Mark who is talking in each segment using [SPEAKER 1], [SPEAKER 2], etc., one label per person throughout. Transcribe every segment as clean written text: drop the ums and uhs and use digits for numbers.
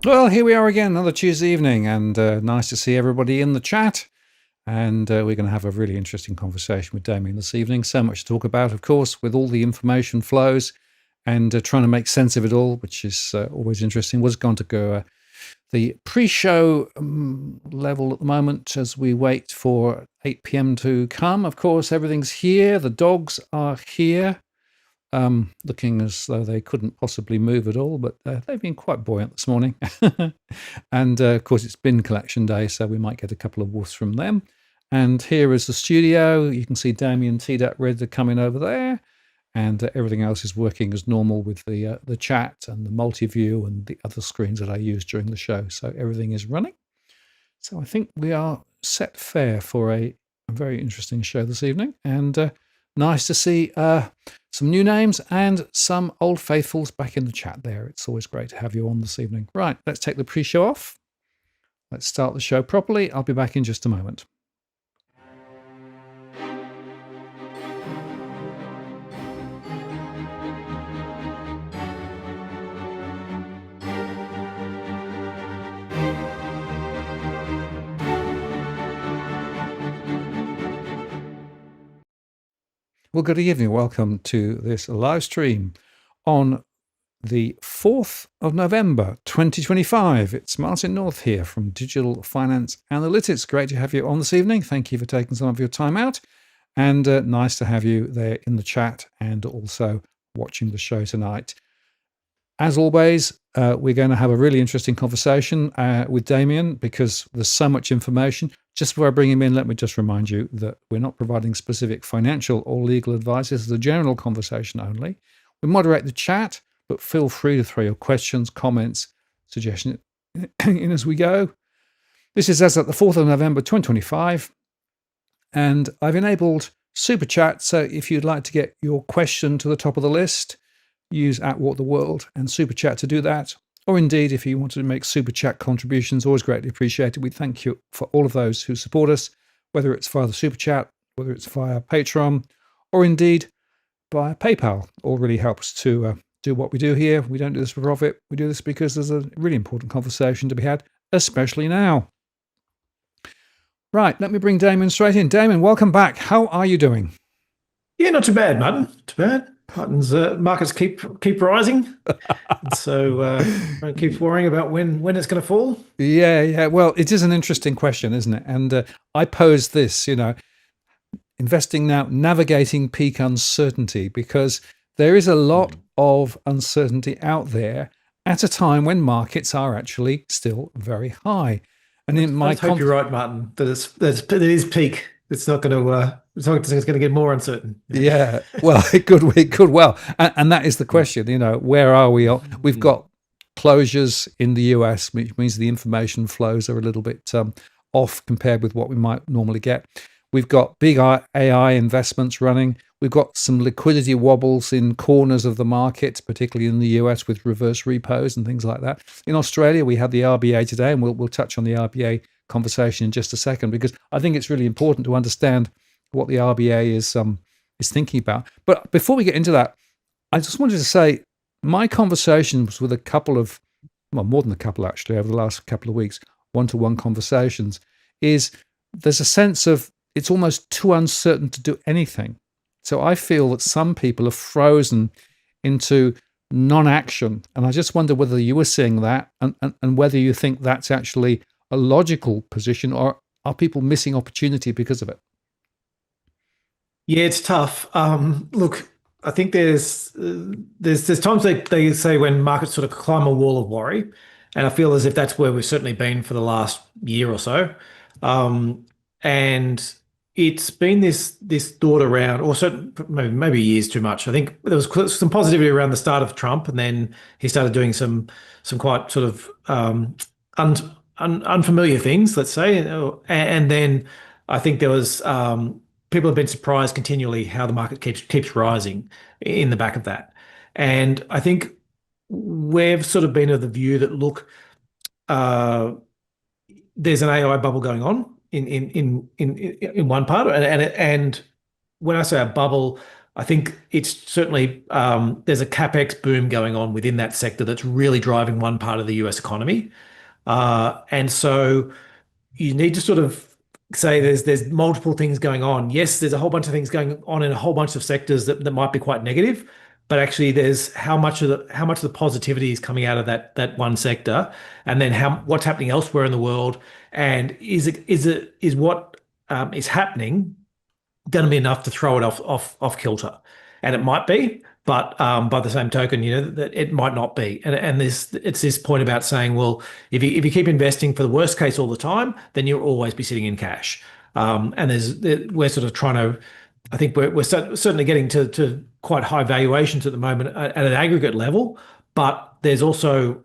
[SPEAKER 1] Well, here we are again, another Tuesday evening, and nice to see everybody in the chat. And we're going to have a really interesting conversation with Damien this evening. So much to talk about, of course, with all the information flows and trying to make sense of it all, which is always interesting. We're going to go the pre-show level at the moment as we wait for 8 p.m. to come. Of course, everything's here. The dogs are here. Looking as though they couldn't possibly move at all, but they've been quite buoyant this morning. And of course, it's bin collection day, so we might get a couple of woofs from them. And here is the studio. You can see Damien teed up, ready to come in over there. And everything else is working as normal with the chat and the multi-view and the other screens that I use during the show. So everything is running. So I think we are set fair for a very interesting show this evening. And nice to see some new names and some old faithfuls back in the chat there. It's always great to have you on this evening. Right, let's take the pre-show off. Let's start the show properly. I'll be back in just a moment. Well, good evening. Welcome to this live stream on the 4th of November, 2025. It's Martin North here from Digital Finance Analytics. Great to have you on this evening. Thank you for taking some of your time out. And nice to have you there in the chat and also watching the show tonight. As always, we're going to have a really interesting conversation with Damien because there's so much information. Just before I bring him in, let me just remind you that we're not providing specific financial or legal advice. This is a general conversation only. We moderate the chat, but feel free to throw your questions, comments, suggestions in as we go. This is as at the 4th of November 2025, and I've enabled Super Chat, so if you'd like to get your question to the top of the list, use @WhatTheWorld and Super Chat to do that. Or indeed, if you wanted to make Super Chat contributions, always greatly appreciated. We thank you for all of those who support us, whether it's via the Super Chat, whether it's via Patreon, or indeed via PayPal. All really helps to do what we do here. We don't do this for profit. We do this because there's a really important conversation to be had, especially now. Right, let me bring Damien straight in. Damien, welcome back. How are you doing?
[SPEAKER 2] Yeah, not too bad, Martin. Too bad. Markets keep rising, and so don't keep worrying about when it's going to fall.
[SPEAKER 1] Yeah. Well, it is an interesting question, isn't it? And I pose this, investing now, navigating peak uncertainty, because there is a lot of uncertainty out there at a time when markets are actually still very high. And in my,
[SPEAKER 2] I hope you're right, Martin. That it is peak. It's not going to. It's going to get more uncertain.
[SPEAKER 1] Yeah, well, it could well, and that is the question. Where are we? We've got closures in the US, which means the information flows are a little bit off compared with what we might normally get. We've got big AI investments running. We've got some liquidity wobbles in corners of the market, particularly in the US with reverse repos and things like that. In Australia, we had the RBA today, and we'll touch on the RBA conversation in just a second, because I think it's really important to understand what the RBA is thinking about. But before we get into that, I just wanted to say my conversations with a couple of, well, more than a couple actually, over the last couple of weeks, one-to-one conversations, is there's a sense of it's almost too uncertain to do anything. So I feel that some people are frozen into non-action. And I just wonder whether you were seeing that and whether you think that's actually a logical position, or are people missing opportunity because of it?
[SPEAKER 2] Yeah, it's tough. Look, I think there's times they say when markets sort of climb a wall of worry, and I feel as if that's where we've certainly been for the last year or so. And it's been this thought around, or certain maybe years too much. I think there was some positivity around the start of Trump, and then he started doing some quite sort of unfamiliar things, let's say, and then I think there was people have been surprised continually how the market keeps rising in the back of that, and I think we've sort of been of the view that look, there's an AI bubble going on in one part, and when I say a bubble, I think it's certainly there's a capex boom going on within that sector that's really driving one part of the US economy. And so you need to sort of say there's multiple things going on. Yes, there's a whole bunch of things going on in a whole bunch of sectors that might be quite negative, but actually there's how much of the positivity is coming out of that one sector, and then how what's happening elsewhere in the world, and is what is happening going to be enough to throw it off kilter, and it might be, but by the same token, that it might not be, and it's this point about saying, well, if you keep investing for the worst case all the time, then you'll always be sitting in cash, and we're sort of trying to, I think we're certainly getting to quite high valuations at the moment at an aggregate level, but there's also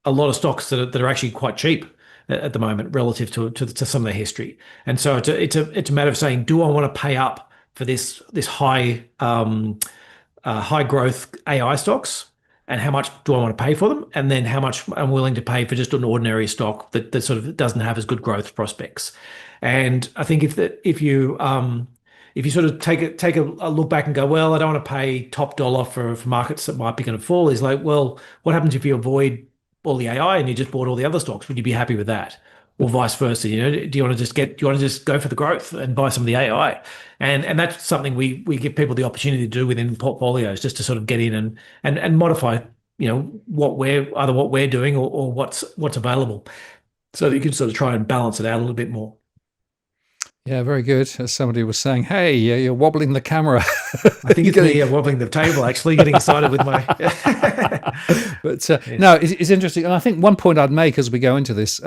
[SPEAKER 2] a lot of stocks that are actually quite cheap at the moment relative to some of their history. And so it's a matter of saying, do I want to pay up for this high growth AI stocks, and how much do I want to pay for them, and then how much I'm willing to pay for just an ordinary stock that sort of doesn't have as good growth prospects. And I think if you sort of take a look back and go, well, I don't want to pay top dollar for markets that might be going to fall, is like, well, what happens if you avoid all the AI and you just bought all the other stocks? Would you be happy with that? Or vice versa? Do you want to just go for the growth and buy some of the AI? And that's something we give people the opportunity to do within portfolios, just to sort of get in and modify, what we're doing, or what's available, so that you can sort of try and balance it out a little bit more.
[SPEAKER 1] Yeah, very good. As somebody was saying, hey, you're wobbling the camera.
[SPEAKER 2] I think it's me wobbling the table, actually, getting excited with my.
[SPEAKER 1] But
[SPEAKER 2] Yes.
[SPEAKER 1] no, it's interesting. And I think one point I'd make as we go into this,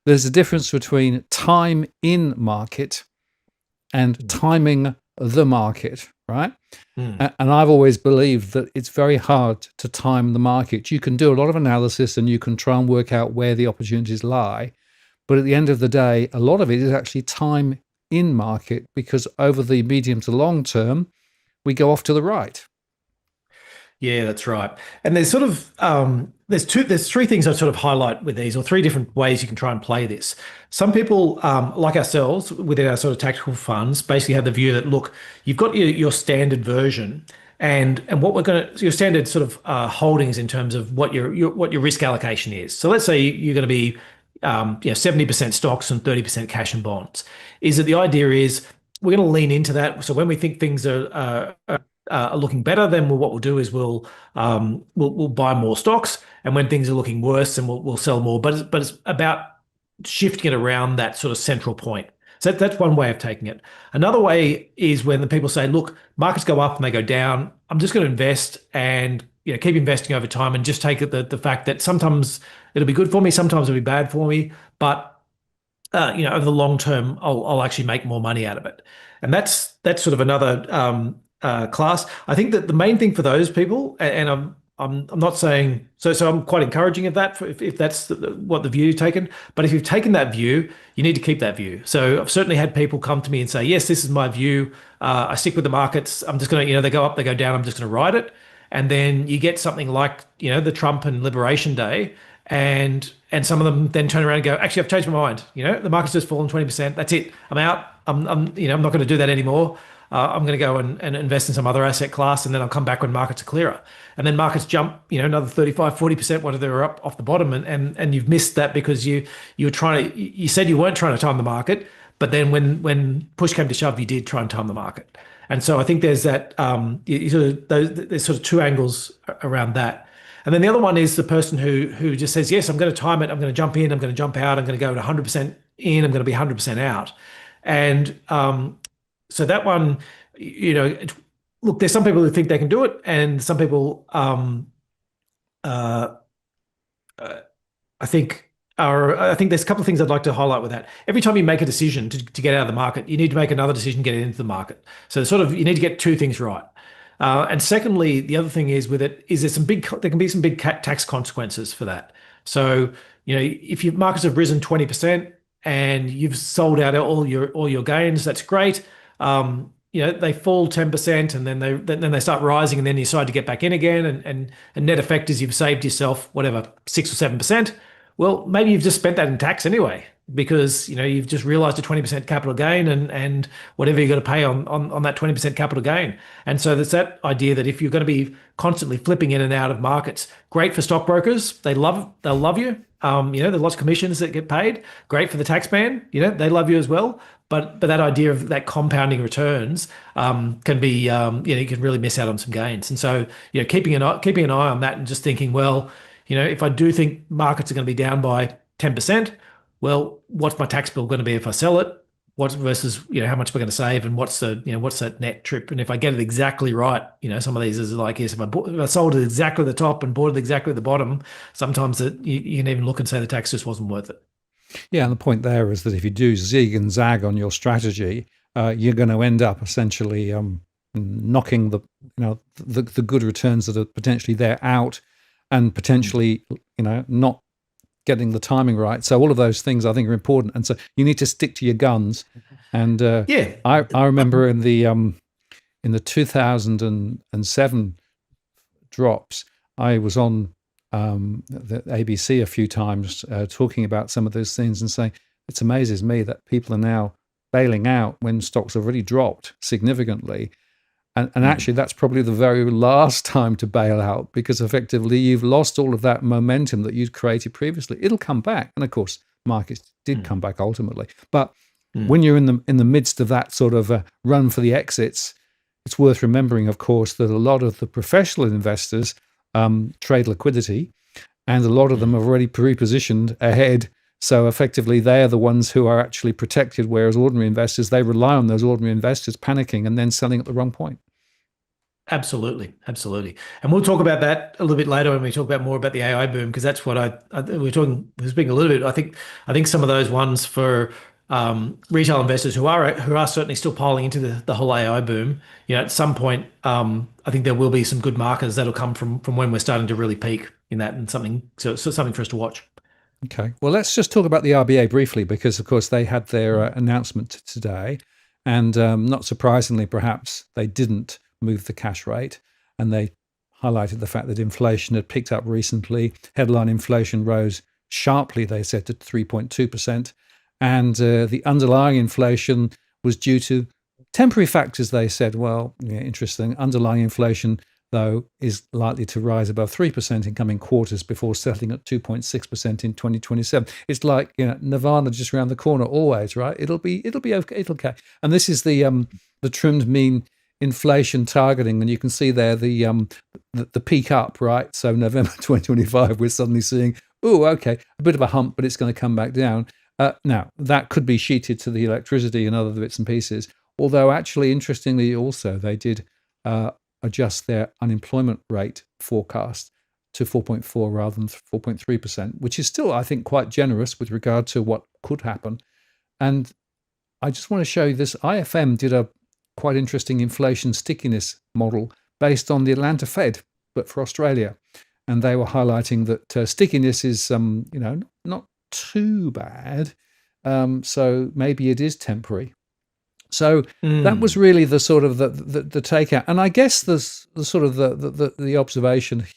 [SPEAKER 1] there's a difference between time in market and timing the market, right? And I've always believed that it's very hard to time the market. You can do a lot of analysis and you can try and work out where the opportunities lie. But at the end of the day, a lot of it is actually time in market, because over the medium to long term, we go off to the right.
[SPEAKER 2] Yeah, that's right. And there's sort of there's three things I sort of highlight with these, or three different ways you can try and play this. Some people, like ourselves, within our sort of tactical funds, basically have the view that, look, you've got your standard version, and what your standard sort of holdings in terms of what your risk allocation is. So let's say you're going to be 70% stocks and 30% cash and bonds. Is that the idea is we're going to lean into that. So when we think things are looking better, then what we'll do is we'll buy more stocks, and when things are looking worse, then we'll sell more. But it's about shifting it around that sort of central point. So that's one way of taking it. Another way is when the people say, look, markets go up and they go down, I'm just going to invest and keep investing over time, and just take it the fact that sometimes it'll be good for me, sometimes it'll be bad for me, but over the long term, I'll actually make more money out of it. And that's sort of another class. I think that the main thing for those people, and I'm not saying so. I'm quite encouraging of that if that's what the view you've taken. But if you've taken that view, you need to keep that view. So I've certainly had people come to me and say, yes, this is my view. I stick with the markets. I'm just going to, they go up, they go down. I'm just going to ride it. And then you get something like, the Trump and Liberation Day, and some of them then turn around and go, actually, I've changed my mind. The market's just fallen 20%. That's it. I'm out. I'm not going to do that anymore. I'm going to go and invest in some other asset class, and then I'll come back when markets are clearer. And then markets jump, another 35, 40%, whether they're up off the bottom, and you've missed that because you said you weren't trying to time the market, but then when push came to shove, you did try and time the market. And so I think there's that there's sort of two angles around that. And then the other one is the person who just says, yes, I'm going to time it. I'm going to jump in. I'm going to jump out. I'm going to go to 100% in. I'm going to be 100% out. And so that one, look, there's some people who think they can do it, and some people, I think there's a couple of things I'd like to highlight with that. Every time you make a decision to get out of the market, you need to make another decision getting into the market. So you need to get two things right. And secondly, the other thing is with it is there can be some big tax consequences for that. So, if your markets have risen 20% and you've sold out all your gains, that's great. They fall 10% and then they start rising, and then you decide to get back in again, and net effect is you've saved yourself whatever 6 or 7%. Well, maybe you've just spent that in tax anyway. because you've just realized a 20% capital gain and whatever you're going to pay on that 20% capital gain. And so there's that idea that if you're going to be constantly flipping in and out of markets, great for stockbrokers. They'll love you. There's lots of commissions that get paid. Great for the tax man. They love you as well. But that idea of that compounding returns can be, you can really miss out on some gains. And so, keeping an eye on that and just thinking, well, if I do think markets are going to be down by 10%, well, what's my tax bill going to be if I sell it? What versus, how much am I going to save, and what's that net trip? And if I get it exactly right, some of these is like, yes, if I sold it exactly at the top and bought it exactly at the bottom, sometimes you can even look and say the tax just wasn't worth it.
[SPEAKER 1] Yeah, and the point there is that if you do zig and zag on your strategy, you're going to end up essentially knocking the good returns that are potentially there out, and potentially not getting the timing right. So all of those things I think are important, and so you need to stick to your guns. And
[SPEAKER 2] Yeah.
[SPEAKER 1] I remember in the 2007 drops, I was on the ABC a few times talking about some of those things and saying it amazes me that people are now bailing out when stocks have already dropped significantly. And actually, that's probably the very last time to bail out, because effectively you've lost all of that momentum that you'd created previously. It'll come back, and of course, markets did come back ultimately. But when you're in the midst of that sort of run for the exits, it's worth remembering, of course, that a lot of the professional investors trade liquidity, and a lot of them have already pre-positioned ahead. So effectively, they're the ones who are actually protected, whereas ordinary investors, they rely on those ordinary investors panicking and then selling at the wrong point.
[SPEAKER 2] Absolutely, absolutely, and we'll talk about that a little bit later when we talk about more about the AI boom, because that's what we're speaking a little bit. I think some of those ones for retail investors who are certainly still piling into the whole AI boom. At some point, I think there will be some good markers that'll come from when we're starting to really peak in that, and something for us to watch.
[SPEAKER 1] Okay, well, let's just talk about the RBA briefly, because of course they had their announcement today, and not surprisingly, perhaps they didn't move the cash rate, and they highlighted the fact that inflation had picked up recently. Headline inflation rose sharply, they said, to 3.2%, and the underlying inflation was due to temporary factors. They said, well, yeah, interesting. Underlying inflation, though, is likely to rise above 3% in coming quarters before settling at 2.6% in 2027. It's like, Nirvana just around the corner always, right? It'll be okay. It'll okay. And this is the trimmed mean inflation targeting, and you can see there the peak up, right? So November 2025, we're suddenly seeing, a bit of a hump, but it's going to come back down. Now, that could be sheeted to the electricity and other bits and pieces, although actually, interestingly, also, they did adjust their unemployment rate forecast to 4.4 rather than 4.3%, which is still, I think, quite generous with regard to what could happen. And I just want to show you this. IFM did a quite interesting inflation stickiness model based on the Atlanta Fed, but for Australia. And they were highlighting that stickiness is, not too bad. So maybe it is temporary. So that was really the sort of the takeout. And I guess the sort of the observation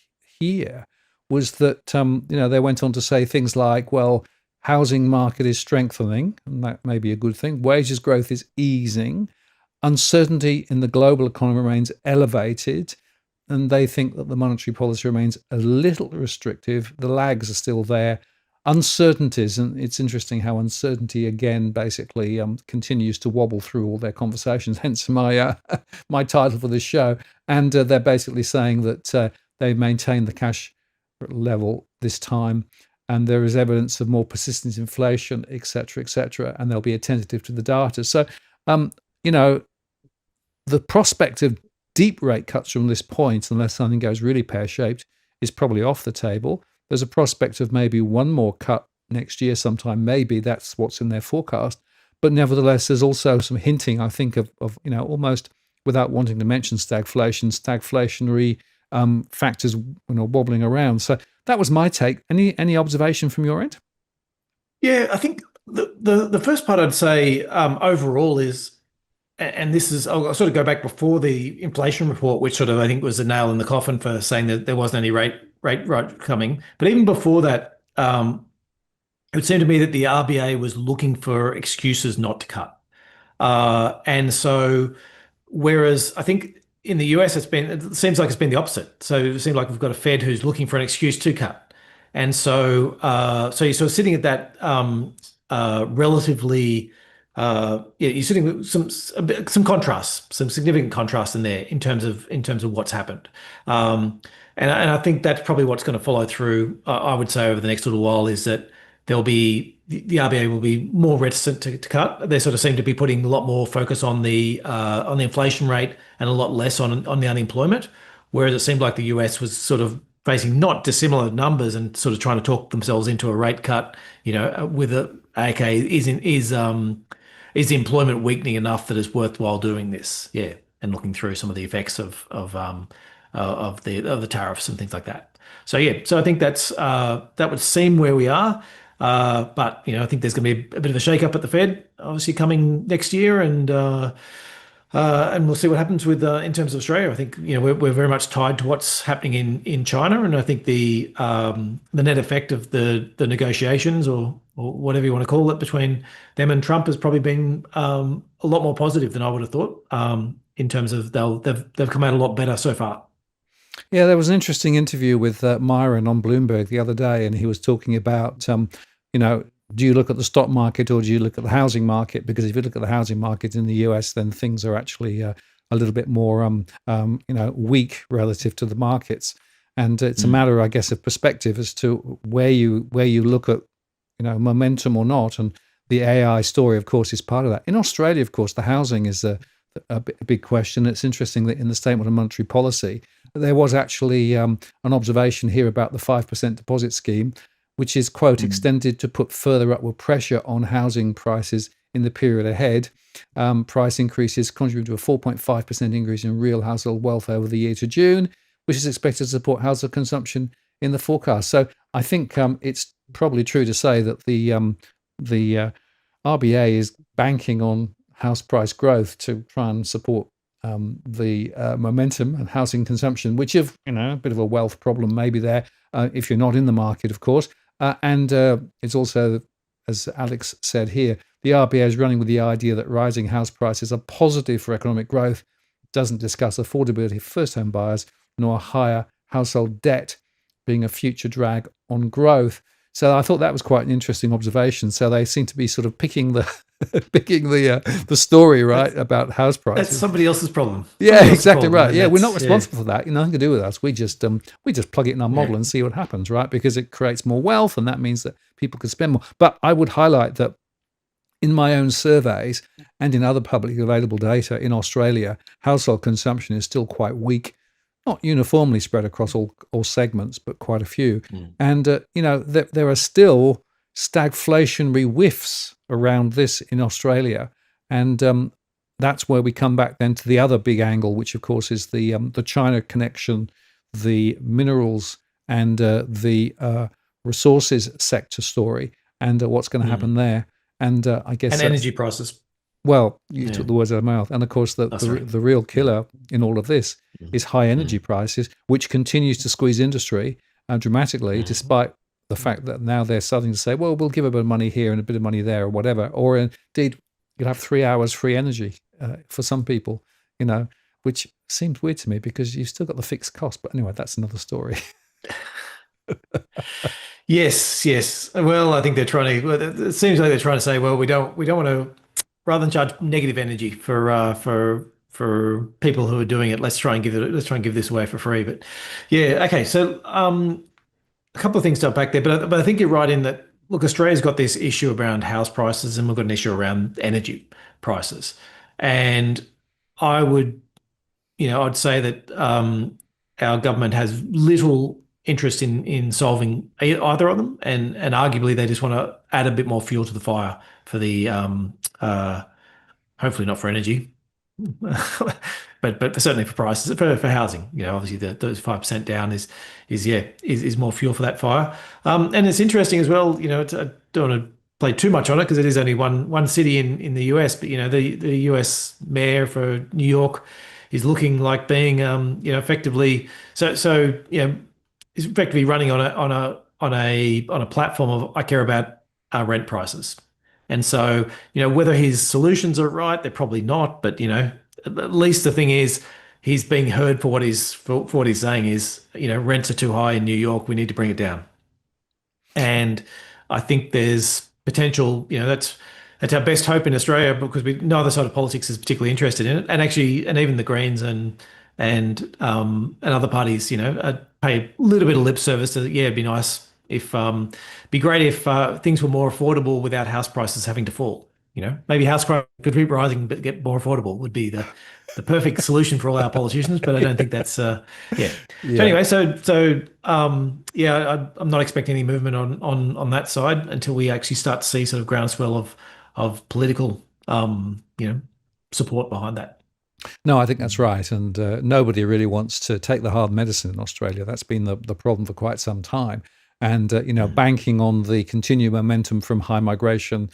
[SPEAKER 1] here was that, they went on to say things like, well, housing market is strengthening, and that may be a good thing. Wages growth is easing. Uncertainty in the global economy remains elevated, and they think that the monetary policy remains a little restrictive. The lags are still there. Uncertainties, and it's interesting how uncertainty again basically continues to wobble through all their conversations, hence my my title for this show. And they're basically saying that they maintain the cash level this time, and there is evidence of more persistent inflation, etc., and they'll be attentive to the data. So, the prospect of deep rate cuts from this point, unless something goes really pear-shaped, is probably off the table. There's a prospect of maybe one more cut next year sometime. Maybe that's what's in their forecast. But nevertheless, there's also some hinting, I think, of almost without wanting to mention stagflationary factors wobbling around. So that was my take. Any observation from your end?
[SPEAKER 2] Yeah, I think the first part I'd say overall is, and this is, I'll sort of go back before the inflation report, which sort of I think was the nail in the coffin for saying that there wasn't any rate coming. But even before that, it would seem to me that the RBA was looking for excuses not to cut. And so, whereas I think in the US, it seems like it's been the opposite. So it seems like we've got a Fed who's looking for an excuse to cut. And so, so you're sort of sitting at that relatively, yeah, you're sitting with some contrast, some significant contrast in there in terms of what's happened. And I think that's probably what's going to follow through. I would say over the next little while is that there'll be the RBA will be more reticent to cut. They sort of seem to be putting a lot more focus on the inflation rate and a lot less on the unemployment, whereas it seemed like the US was sort of facing not dissimilar numbers and sort of trying to talk themselves into a rate cut. With a okay, is the employment weakening enough that it's worthwhile doing this? Yeah, and looking through some of the effects of the tariffs and things like that. So yeah, so I think that would seem where we are. But I think there's going to be a bit of a shake-up at the Fed, obviously coming next year, and we'll see what happens with in terms of Australia. I think we're very much tied to what's happening in China, and I think the net effect of the negotiations or whatever you want to call it between them and Trump has probably been a lot more positive than I would have thought. In terms of they've come out a lot better so far.
[SPEAKER 1] Yeah, there was an interesting interview with Myron on Bloomberg the other day, and he was talking about, do you look at the stock market or do you look at the housing market? Because if you look at the housing market in the US, then things are actually a little bit more, weak relative to the markets. And it's a matter, I guess, of perspective as to where you look at, momentum or not. And the AI story, of course, is part of that. In Australia, of course, the housing is a big question. It's interesting that in the statement of monetary policy, there was actually an observation here about the 5% deposit scheme, which is, quote, extended to put further upward pressure on housing prices in the period ahead. Price increases contribute to a 4.5% increase in real household wealth over the year to June, which is expected to support household consumption in the forecast. So I think it's probably true to say that the RBA is banking on house price growth to try and support the momentum and housing consumption, which is a bit of a wealth problem maybe there if you're not in the market, of course. And it's also, as Alex said here, the RBA is running with the idea that rising house prices are positive for economic growth. It doesn't discuss affordability for first-home buyers, nor higher household debt being a future drag on growth. So I thought that was quite an interesting observation. So they seem to be sort of picking the the story, right, about house prices.
[SPEAKER 2] That's somebody else's problem.
[SPEAKER 1] Yeah, exactly right. Yeah, we're not responsible for that. Nothing to do with us. We just plug it in our model and see what happens, right? Because it creates more wealth, and that means that people can spend more. But I would highlight that in my own surveys and in other publicly available data in Australia, household consumption is still quite weak. Not uniformly spread across all segments, but quite a few. And, there are still stagflationary whiffs around this in Australia. And that's where we come back then to the other big angle, which, of course, is the China connection, the minerals and the resources sector story, and what's going to happen there. And I guess...
[SPEAKER 2] And energy prices.
[SPEAKER 1] Well, you took the words out of my mouth. And of course, the real killer in all of this is high energy prices, which continues to squeeze industry dramatically, despite the fact that now they're starting to say, well, we'll give a bit of money here and a bit of money there or whatever. Or indeed, you'll have 3 hours free energy for some people, which seems weird to me because you've still got the fixed cost. But anyway, that's another story.
[SPEAKER 2] Yes. Well, I think they're trying to. It seems like they're trying to say, well, we don't want to. Rather than charge negative energy for people who are doing it, let's try and give this away for free. But yeah, okay. So a couple of things to unpack there, but I think you're right in that. Look, Australia's got this issue around house prices, and we've got an issue around energy prices. And I'd say that our government has little interest in solving either of them, and arguably they just want to add a bit more fuel to the fire for the hopefully not for energy, but certainly for prices for housing. Obviously those 5% down is more fuel for that fire. And it's interesting as well. I don't want to play too much on it because it is only one city in the US, but the US mayor for New York is looking like being effectively is effectively running on a platform of I care about rent prices. And so, whether his solutions are right, they're probably not. But at least the thing is, he's being heard for for what he's saying is, rents are too high in New York. We need to bring it down. And I think there's potential, that's our best hope in Australia because no other side of politics is particularly interested in it. And actually, and even the Greens and other parties, pay a little bit of lip service to, yeah, it'd be nice if be great if things were more affordable without house prices having to fall. Maybe house prices could keep rising but get more affordable would be the perfect solution for all our politicians. But I don't think that's yeah. So
[SPEAKER 1] Yeah.
[SPEAKER 2] anyway, yeah, I'm not expecting any movement on that side until we actually start to see sort of groundswell of political support behind that.
[SPEAKER 1] No, I think that's right. And nobody really wants to take the hard medicine in Australia. That's been the problem for quite some time. And, banking on the continued momentum from high migration,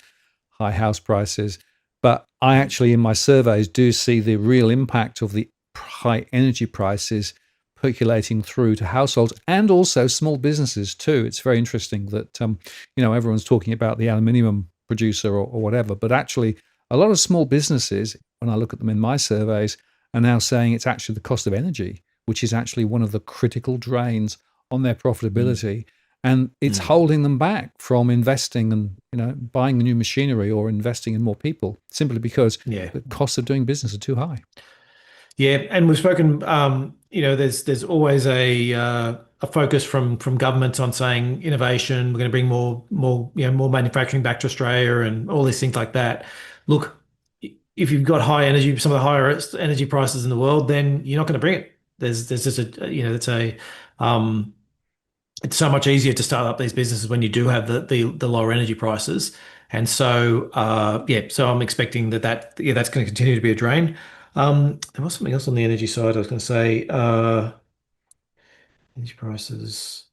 [SPEAKER 1] high house prices. But I actually, in my surveys, do see the real impact of the high energy prices percolating through to households and also small businesses too. It's very interesting that, everyone's talking about the aluminium producer or whatever, but actually a lot of small businesses, when I look at them in my surveys, are now saying it's actually the cost of energy, which is actually one of the critical drains on their
[SPEAKER 2] Mm,
[SPEAKER 1] profitability. And it's
[SPEAKER 2] mm.
[SPEAKER 1] holding them back from investing and buying new machinery or investing in more people simply because
[SPEAKER 2] Yeah.
[SPEAKER 1] the costs of doing business are too high.
[SPEAKER 2] Yeah, and we've spoken. There's always a focus from governments on saying innovation. We're going to bring more manufacturing back to Australia and all these things like that. Look, if you've got high energy, some of the higher energy prices in the world, then you're not going to bring it. There's just um, it's so much easier to start up these businesses when you do have the lower energy prices. And so yeah, so I'm expecting that that's going to continue to be a drain. There was something else on the energy side I was going to say. Energy prices.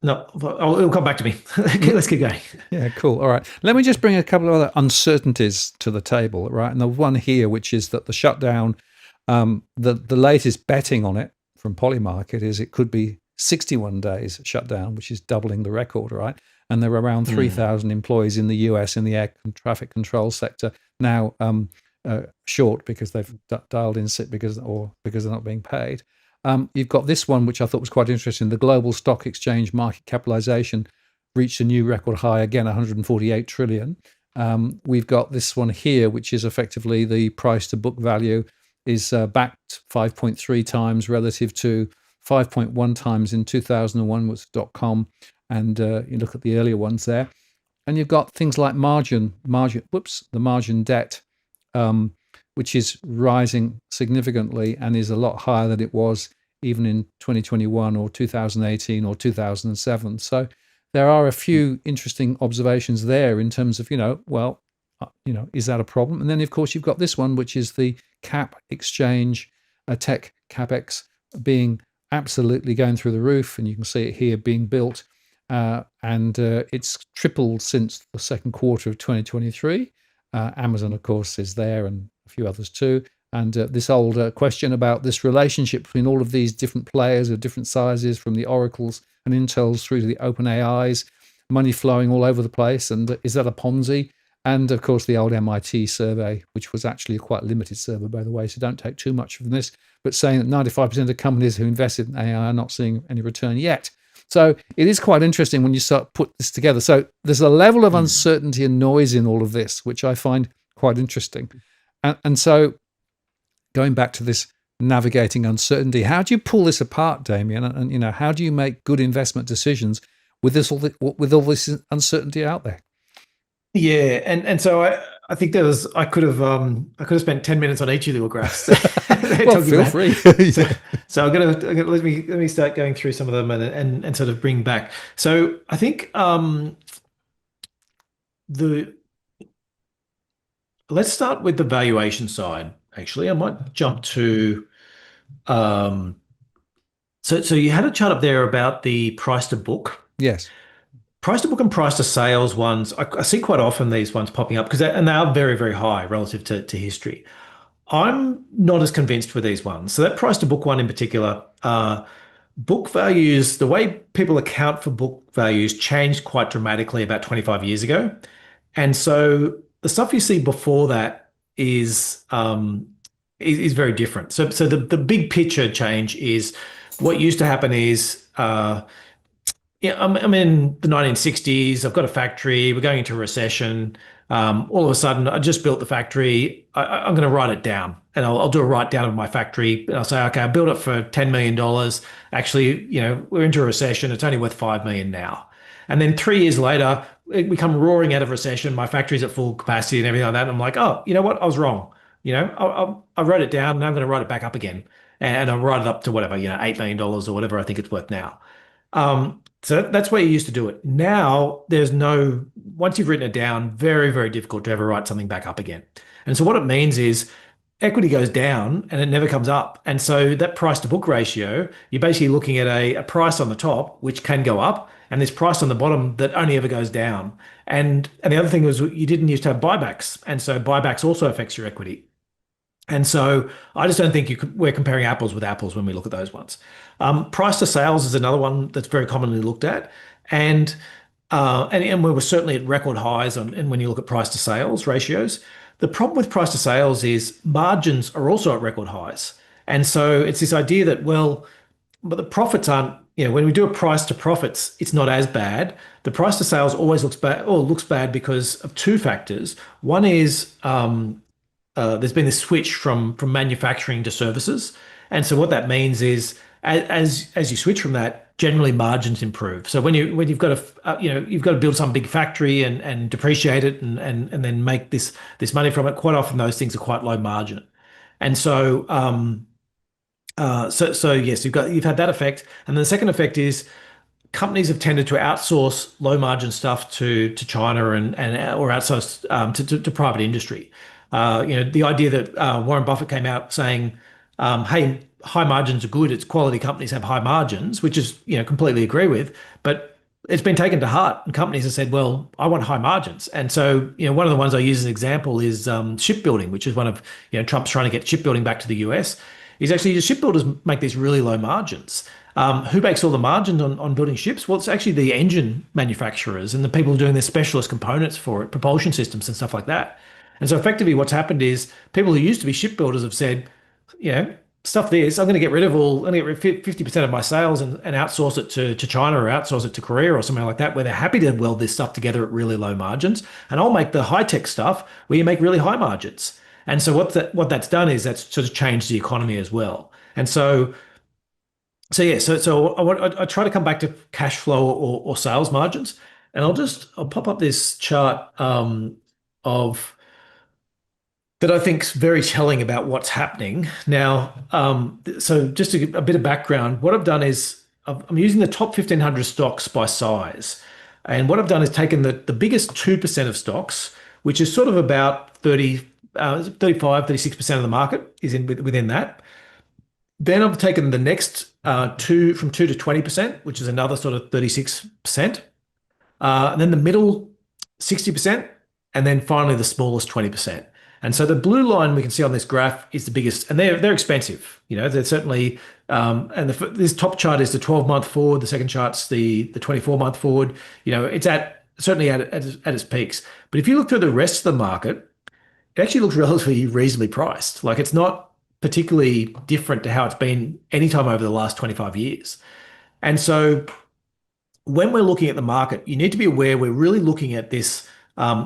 [SPEAKER 2] No, it'll come back to me. Okay, let's keep going.
[SPEAKER 1] Yeah, cool. All right. Let me just bring a couple of other uncertainties to the table, right? And the one here, which is that the shutdown, the latest betting on it from Polymarket is it could be 61 days shutdown, which is doubling the record, right? And there are around
[SPEAKER 2] Hmm.
[SPEAKER 1] 3,000 employees in the US in the air traffic control sector now short because they've dialed in sick because they're not being paid. You've got this one, which I thought was quite interesting. The global stock exchange market capitalization reached a new record high again, 148 trillion. We've got this one here, which is effectively the price to book value is backed 5.3 times relative to 5.1 times in 2001 was .com, and you look at the earlier ones there, and you've got things like the margin debt, which is rising significantly and is a lot higher than it was even in 2021 or 2018 or 2007. So there are a few interesting observations there in terms of, is that a problem? And then, of course, you've got this one, which is the cap exchange, tech capex being absolutely going through the roof. And you can see it here being built. And it's tripled since the second quarter of 2023. Amazon, of course, is there and a few others too. And this old question about this relationship between all of these different players of different sizes, from the Oracles and Intels through to the Open AIs, money flowing all over the place. And is that a Ponzi? And of course, the old MIT survey, which was actually a quite limited survey, by the way, so don't take too much from this, but saying that 95% of companies who invested in AI are not seeing any return yet. So it is quite interesting when you start put this together. So there's a level of
[SPEAKER 2] Hmm.
[SPEAKER 1] uncertainty and noise in all of this, which I find quite interesting. And so going back to this navigating uncertainty, how do you pull this apart, Damien? And how do you make good investment decisions with all this uncertainty out there?
[SPEAKER 2] Yeah, and so I think I could have spent 10 minutes on each of the graphs they're
[SPEAKER 1] Well,
[SPEAKER 2] talking
[SPEAKER 1] feel
[SPEAKER 2] about.
[SPEAKER 1] free.
[SPEAKER 2] So
[SPEAKER 1] Yeah.
[SPEAKER 2] I'm gonna let me start going through some of them and sort of bring back. So I think the let's start with the valuation side. Actually, I might jump to um so you had a chart up there about the price to book.
[SPEAKER 1] Yes.
[SPEAKER 2] Price to book and price to sales ones, I see quite often these ones popping up because and they are very, very high relative to history. I'm not as convinced with these ones. So that price to book one in particular, book values, the way people account for book values changed quite dramatically about 25 years ago. And so the stuff you see before that is very different. So the big picture change is what used to happen is yeah, I'm in the 1960s. I've got a factory. We're going into a recession. All of a sudden, I just built the factory. I'm going to write it down, and I'll do a write down of my factory. And I'll say, okay, I built it for $10 million. Actually, we're into a recession. It's only worth 5 million now. And then 3 years later, we come roaring out of recession. My factory's at full capacity and everything like that. And I'm like, oh, you know what? I was wrong. I wrote it down, and I'm going to write it back up again, and I'll write it up to whatever, $8 million or whatever I think it's worth now. So that's where you used to do it. Now there's no, once you've written it down, very, very difficult to ever write something back up again. And so what it means is equity goes down and it never comes up. And so that price to book ratio, you're basically looking at a price on the top, which can go up, and this price on the bottom that only ever goes down. And the other thing was you didn't used to have buybacks. And so buybacks also affects your equity. And so I just don't think we're comparing apples with apples when we look at those ones. Price to sales is another one that's very commonly looked at, and we were certainly at record highs on. And when you look at price to sales ratios, the problem with price to sales is margins are also at record highs, and so it's this idea that but the profits aren't. When we do a price to profits, it's not as bad. The price to sales always looks bad, or looks bad because of two factors. One is there's been this switch from manufacturing to services, and so what that means is as you switch from that, generally margins improve. So when you've got to you've got to build some big factory and depreciate it and then make this money from it. Quite often those things are quite low margin, and so yes, you've had that effect, and the second effect is companies have tended to outsource low margin stuff to China and or outsource to private industry. The idea that Warren Buffett came out saying, "Hey, high margins are good. It's quality companies have high margins," which is completely agree with, but it's been taken to heart, and companies have said, "Well, I want high margins." And so one of the ones I use as an example is shipbuilding, which is one of Trump's trying to get shipbuilding back to the US. Is actually the shipbuilders make these really low margins. Who makes all the margins on building ships? Well, it's actually the engine manufacturers and the people doing their specialist components for it, propulsion systems and stuff like that. And so effectively what's happened is people who used to be shipbuilders have said, stuff this, I'm going to get rid of 50% of my sales and outsource it to China or outsource it to Korea or something like that, where they're happy to weld this stuff together at really low margins. And I'll make the high tech stuff where you make really high margins. And so what that's done is that's sort of changed the economy as well. And I try to come back to cash flow or sales margins, and I'll pop up this chart of that I think is very telling about what's happening now. So just to give a bit of background, what I've done is I'm using the top 1,500 stocks by size, and what I've done is taken the biggest 2% of stocks, which is sort of about 35, 36% of the market is within that. Then I've taken the next from 2 to 20%, which is another sort of 36%. And then the middle 60%, and then finally the smallest 20%. And so the blue line we can see on this graph is the biggest, and they're expensive. They're certainly, this top chart is the 12-month forward. The second chart's the 24-month forward. It's certainly at its peaks. But if you look through the rest of the market, it actually looks relatively reasonably priced. Like it's not particularly different to how it's been anytime over the last 25 years. And so when we're looking at the market, you need to be aware we're really looking at this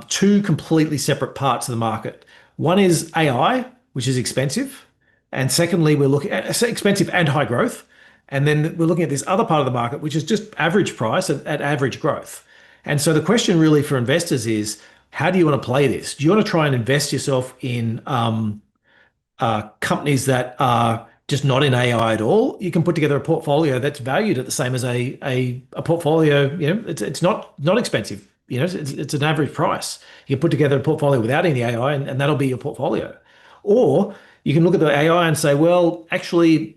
[SPEAKER 2] two completely separate parts of the market. One is AI, which is expensive. And secondly, we're looking at expensive and high growth. And then we're looking at this other part of the market, which is just average price at average growth. And so the question really for investors is, how do you want to play this? Do you want to try and invest yourself in companies that are just not in AI at all? You can put together a portfolio that's valued at the same as a portfolio. It's not expensive. It's an average price. You can put together a portfolio without any AI, and that'll be your portfolio. Or you can look at the AI and say, well, actually,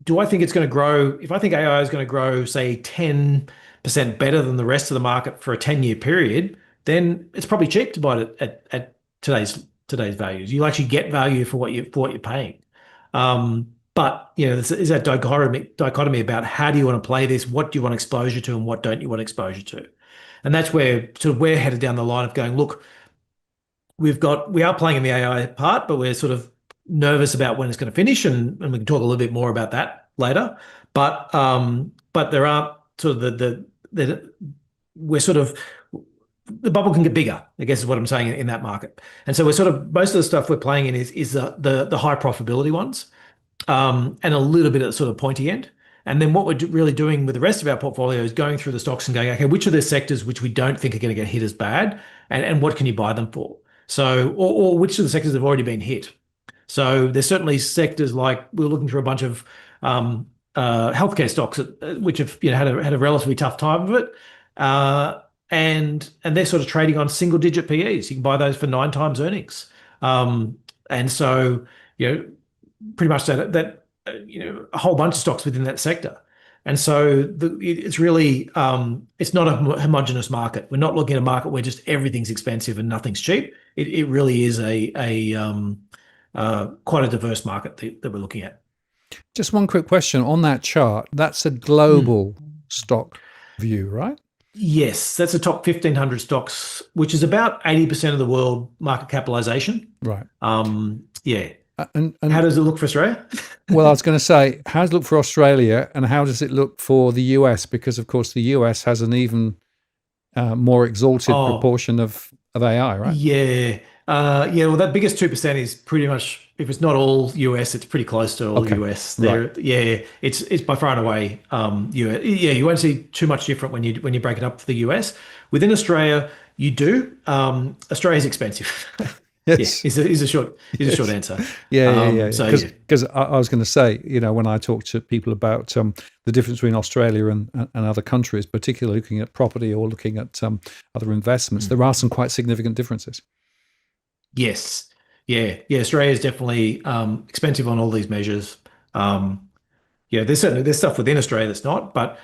[SPEAKER 2] do I think it's going to grow? If I think AI is going to grow, say, 10% better than the rest of the market for a 10-year period, then it's probably cheap to buy it at today's values. You'll actually get value for what you're paying. But there's that dichotomy about how do you want to play this, what do you want exposure to, and what don't you want exposure to, and that's where sort of we're headed down the line of going. Look, we are playing in the AI part, but we're sort of nervous about when it's going to finish, and we can talk a little bit more about that later. But there are sort of the we're sort of the bubble can get bigger, I guess is what I'm saying in that market. And so we're sort of most of the stuff we're playing in is the high profitability ones, and a little bit at the sort of pointy end. And then what we're really doing with the rest of our portfolio is going through the stocks and going, okay, which are the sectors which we don't think are going to get hit as bad, and what can you buy them for? So, or which of the sectors have already been hit? So there's certainly sectors like we're looking through a bunch of healthcare stocks which have had a relatively tough time of it, and they're sort of trading on single digit PEs. You can buy those for 9 times earnings, and so pretty much a whole bunch of stocks within that sector. And so it's really it's not a homogenous market. We're not looking at a market where just everything's expensive and nothing's cheap. It really is quite a diverse market that we're looking at.
[SPEAKER 1] Just one quick question on that chart. That's a
[SPEAKER 2] Mm.
[SPEAKER 1] global stock view, right?
[SPEAKER 2] Yes, that's the top 1,500 stocks, which is about 80% of the world market capitalization.
[SPEAKER 1] Right.
[SPEAKER 2] Yeah.
[SPEAKER 1] And
[SPEAKER 2] How does it look for Australia?
[SPEAKER 1] well, I was going to say, how does it look for Australia, and how does it look for the US? Because of course, the US has an even more exalted
[SPEAKER 2] Oh,
[SPEAKER 1] proportion of AI, right?
[SPEAKER 2] yeah. Yeah, well, that biggest 2% is pretty much, if it's not all US, it's pretty close to all
[SPEAKER 1] Okay.
[SPEAKER 2] US.
[SPEAKER 1] Right.
[SPEAKER 2] Yeah, it's by far and away US. Yeah, you won't see too much different when you break it up for the US. Within Australia, you do. Australia's expensive. Yeah,
[SPEAKER 1] Yes.
[SPEAKER 2] is a short
[SPEAKER 1] Yes.
[SPEAKER 2] answer.
[SPEAKER 1] Yeah.
[SPEAKER 2] So yeah.
[SPEAKER 1] Because I was going to say, when I talk to people about the difference between Australia and other countries, particularly looking at property or looking at other investments, there are some quite significant differences.
[SPEAKER 2] Yes. Yeah. Australia is definitely expensive on all these measures. Yeah, there's stuff within Australia that's not, but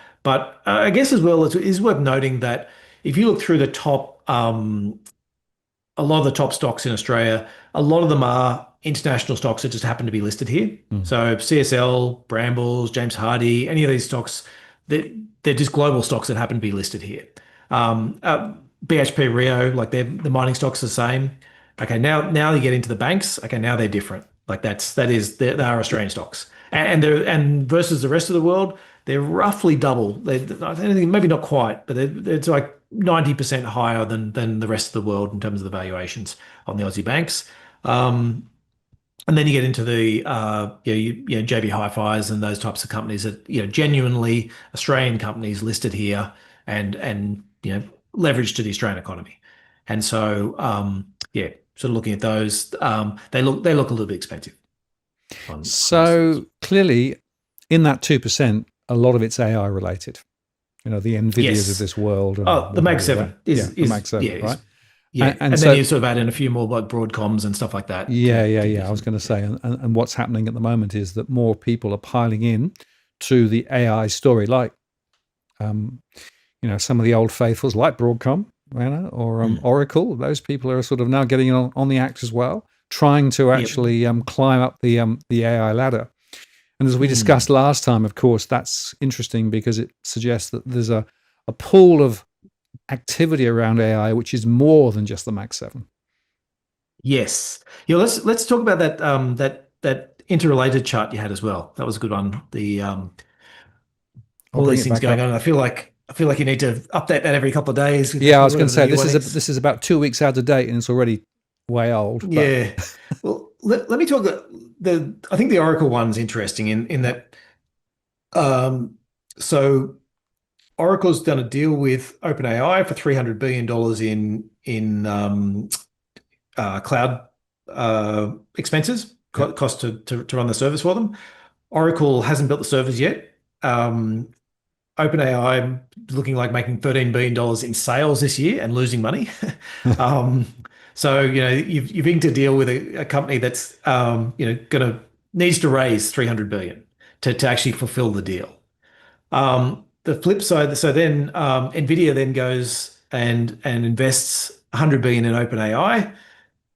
[SPEAKER 2] I guess as well, it is worth noting that if you look through the top, a lot of the top stocks in Australia, a lot of them are international stocks that just happen to be listed here.
[SPEAKER 1] Mm.
[SPEAKER 2] So CSL, Brambles, James Hardie, any of these stocks, they're just global stocks that happen to be listed here. Um, uh, BHP Rio, like the mining stocks are the same. Okay, now you get into the banks. Okay, now they're different. Like they are Australian stocks, and versus the rest of the world, they're roughly double. I think maybe not quite, but it's like 90% higher than the rest of the world in terms of the valuations on the Aussie banks. Um, and then you get into the JB Hi-Fi's and those types of companies that genuinely Australian companies listed here and leveraged to the Australian economy. And so yeah, sort of looking at those, they look a little bit expensive on those things.
[SPEAKER 1] So clearly, in that 2%, a lot of it's AI related. The Nvidias of
[SPEAKER 2] Yes.
[SPEAKER 1] this world and
[SPEAKER 2] Oh, the
[SPEAKER 1] what
[SPEAKER 2] Mag
[SPEAKER 1] have you, right?
[SPEAKER 2] 7
[SPEAKER 1] Yeah, the Mag
[SPEAKER 2] yeah,
[SPEAKER 1] 7, right?
[SPEAKER 2] yeah.
[SPEAKER 1] And
[SPEAKER 2] And then
[SPEAKER 1] so,
[SPEAKER 2] you sort of add in a few more like Broadcoms and stuff like that to give you
[SPEAKER 1] I was
[SPEAKER 2] some.
[SPEAKER 1] going to say, and what's happening at the moment is that more people are piling in to the AI story, like, um, some of the old faithfuls like Broadcom, or
[SPEAKER 2] Mm.
[SPEAKER 1] Oracle. Those people are sort of now getting on the act as well, trying to
[SPEAKER 2] Yep.
[SPEAKER 1] actually climb up the AI ladder. And as we
[SPEAKER 2] Mm.
[SPEAKER 1] discussed last time, of course, that's interesting because it suggests that there's a pool of activity around AI which is more than just the Max 7.
[SPEAKER 2] Yes. Yeah, let's talk about that interrelated chart you had as well. That was a good one. The
[SPEAKER 1] I'll
[SPEAKER 2] all
[SPEAKER 1] bring
[SPEAKER 2] these
[SPEAKER 1] it
[SPEAKER 2] things
[SPEAKER 1] back
[SPEAKER 2] going
[SPEAKER 1] up.
[SPEAKER 2] on. I feel like you need to update that every couple of days with
[SPEAKER 1] Yeah, I was going to
[SPEAKER 2] whatever the
[SPEAKER 1] say
[SPEAKER 2] new
[SPEAKER 1] this
[SPEAKER 2] one
[SPEAKER 1] is
[SPEAKER 2] is.
[SPEAKER 1] this is about 2 weeks out of date and it's already way old. But
[SPEAKER 2] Yeah. Well, let me talk I think the Oracle one's interesting in
[SPEAKER 1] yeah,
[SPEAKER 2] that um so Oracle's done a deal with OpenAI for $300 billion in cloud expenses,
[SPEAKER 1] yeah,
[SPEAKER 2] cost to run the service for them. Oracle hasn't built the servers yet. OpenAI looking like making $13 billion in sales this year and losing money. Um, so you've inked a deal with a company that's gonna needs to raise 300 billion to actually fulfill the deal. The flip side, so then Nvidia then goes and invests 100 billion in OpenAI,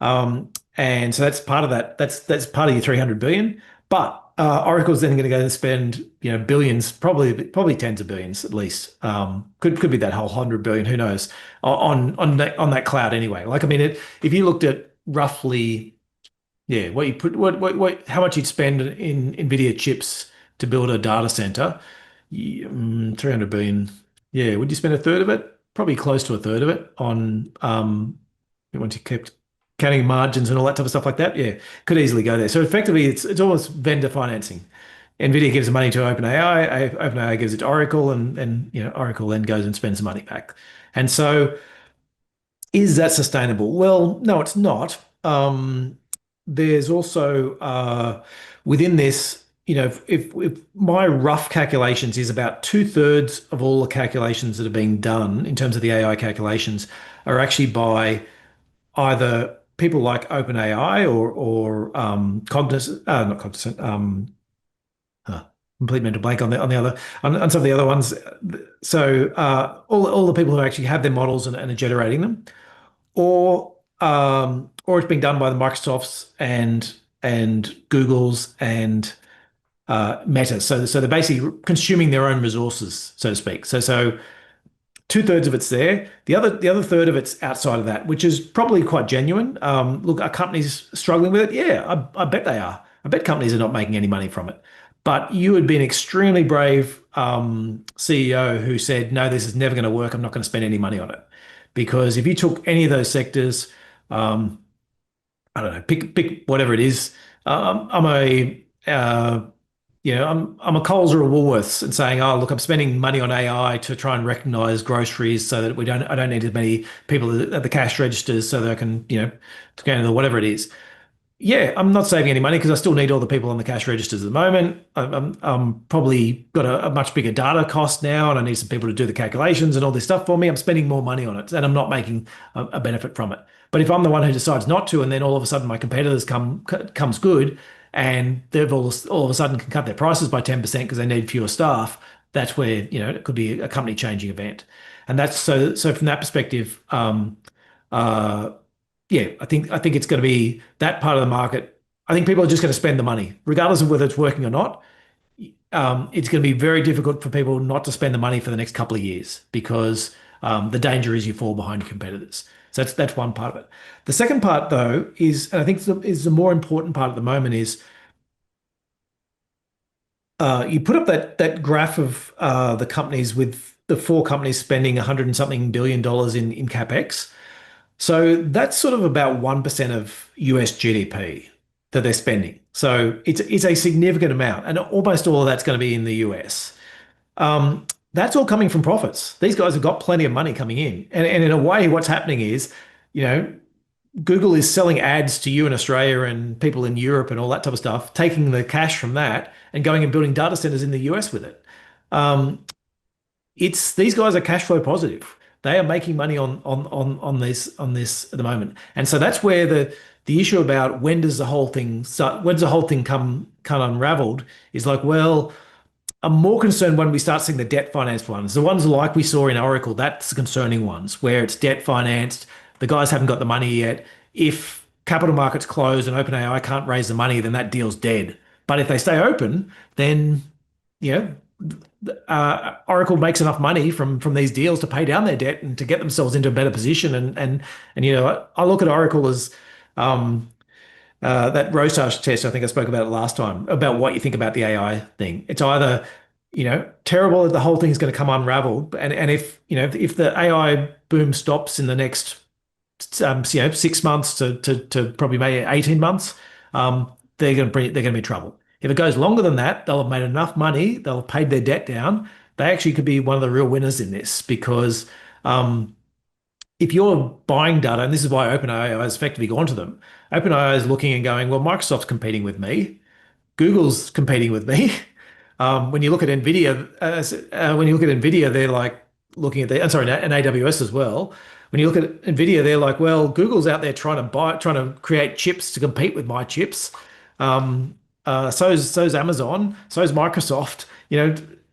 [SPEAKER 2] and so that's part of that. That's part of your 300 billion. But Oracle's then going to go and spend, billions, probably tens of billions at least. Could be that whole 100 billion, who knows, on that cloud anyway. Like, I mean, if you looked at roughly, yeah, what you put, how much you'd spend in NVIDIA chips to build a data center, 300 billion. Yeah, would you spend a third of it? Probably close to a third of it on, once you kept counting margins and all that type of stuff like that. Yeah, could easily go there. So effectively, it's almost vendor financing. NVIDIA gives the money to OpenAI, OpenAI gives it to Oracle, and Oracle then goes and spends the money back. And so, is that sustainable? Well, no, it's not. There's also within this, if my rough calculations is about two-thirds of all the calculations that are being done in terms of the AI calculations are actually by either people like OpenAI or Cognizant, not Cognizant, complete mental blank on the other on some of the other ones. So all the people who actually have their models and are generating them, or it's being done by the Microsofts and Googles and Meta. So they're basically consuming their own resources, so to speak. So two-thirds of it's there. The other third of it's outside of that, which is probably quite genuine. Look, are companies struggling with it? Yeah, I bet they are. I bet companies are not making any money from it. But you would be an extremely brave CEO who said, no, this is never going to work. I'm not going to spend any money on it. Because if you took any of those sectors, I don't know, pick whatever it is. I'm a I'm a Coles or a Woolworths and saying, oh, look, I'm spending money on AI to try and recognize groceries so that I don't need as many people at the cash registers so that I can, scan or whatever it is. Yeah, I'm not saving any money because I still need all the people on the cash registers at the moment. I'm probably got a much bigger data cost now, and I need some people to do the calculations and all this stuff for me. I'm spending more money on it, and I'm not making a benefit from it. But if I'm the one who decides not to, and then all of a sudden my competitors comes good, and they've all of a sudden can cut their prices by 10% because they need fewer staff, that's where it could be a company changing event, and that's so from that perspective. Yeah, I think it's going to be that part of the market. I think people are just going to spend the money, regardless of whether it's working or not. It's going to be very difficult for people not to spend the money for the next couple of years because the danger is you fall behind your competitors. So that's one part of it. The second part, though, and I think is the more important part at the moment, is you put up that graph of the companies with the four companies spending 100 and something billion dollars in capex. So that's sort of about 1% of US GDP that they're spending. So it's a significant amount, and almost all of that's going to be in the US. That's all coming from profits. These guys have got plenty of money coming in. And in a way, what's happening is, you know, Google is selling ads to you in Australia and people in Europe and all that type of stuff, taking the cash from that and going and building data centers in the US with it. Um, it's these guys are cash flow positive. They are making money on this at the moment, and so that's where the issue about when does the whole thing start, when's the whole thing come unraveled is like, well, I'm more concerned when we start seeing the debt financed ones, the ones like we saw in Oracle. That's the concerning ones where it's debt financed. The guys haven't got the money yet. If capital markets close and OpenAI can't raise the money, then that deal's dead. But if they stay open, then you know Oracle makes enough money from these deals to pay down their debt and to get themselves into a better position. And I look at Oracle as that Rorschach test. I think I spoke about it last time about what you think about the AI thing. It's either terrible that the whole thing's going to come unraveled, and if the AI boom stops in the next 6 months to probably maybe 18 months, they're going to be in trouble. If it goes longer than that, they'll have made enough money, they'll have paid their debt down. They actually could be one of the real winners in this because if you're buying data, and this is why OpenAI has effectively gone to them, OpenAI is looking and going, well, Microsoft's competing with me, Google's competing with me. When you look at NVIDIA, they're like looking at I'm sorry, and AWS as well. When you look at NVIDIA, they're like, well, Google's out there trying to create chips to compete with my chips. So's Amazon, so's Microsoft.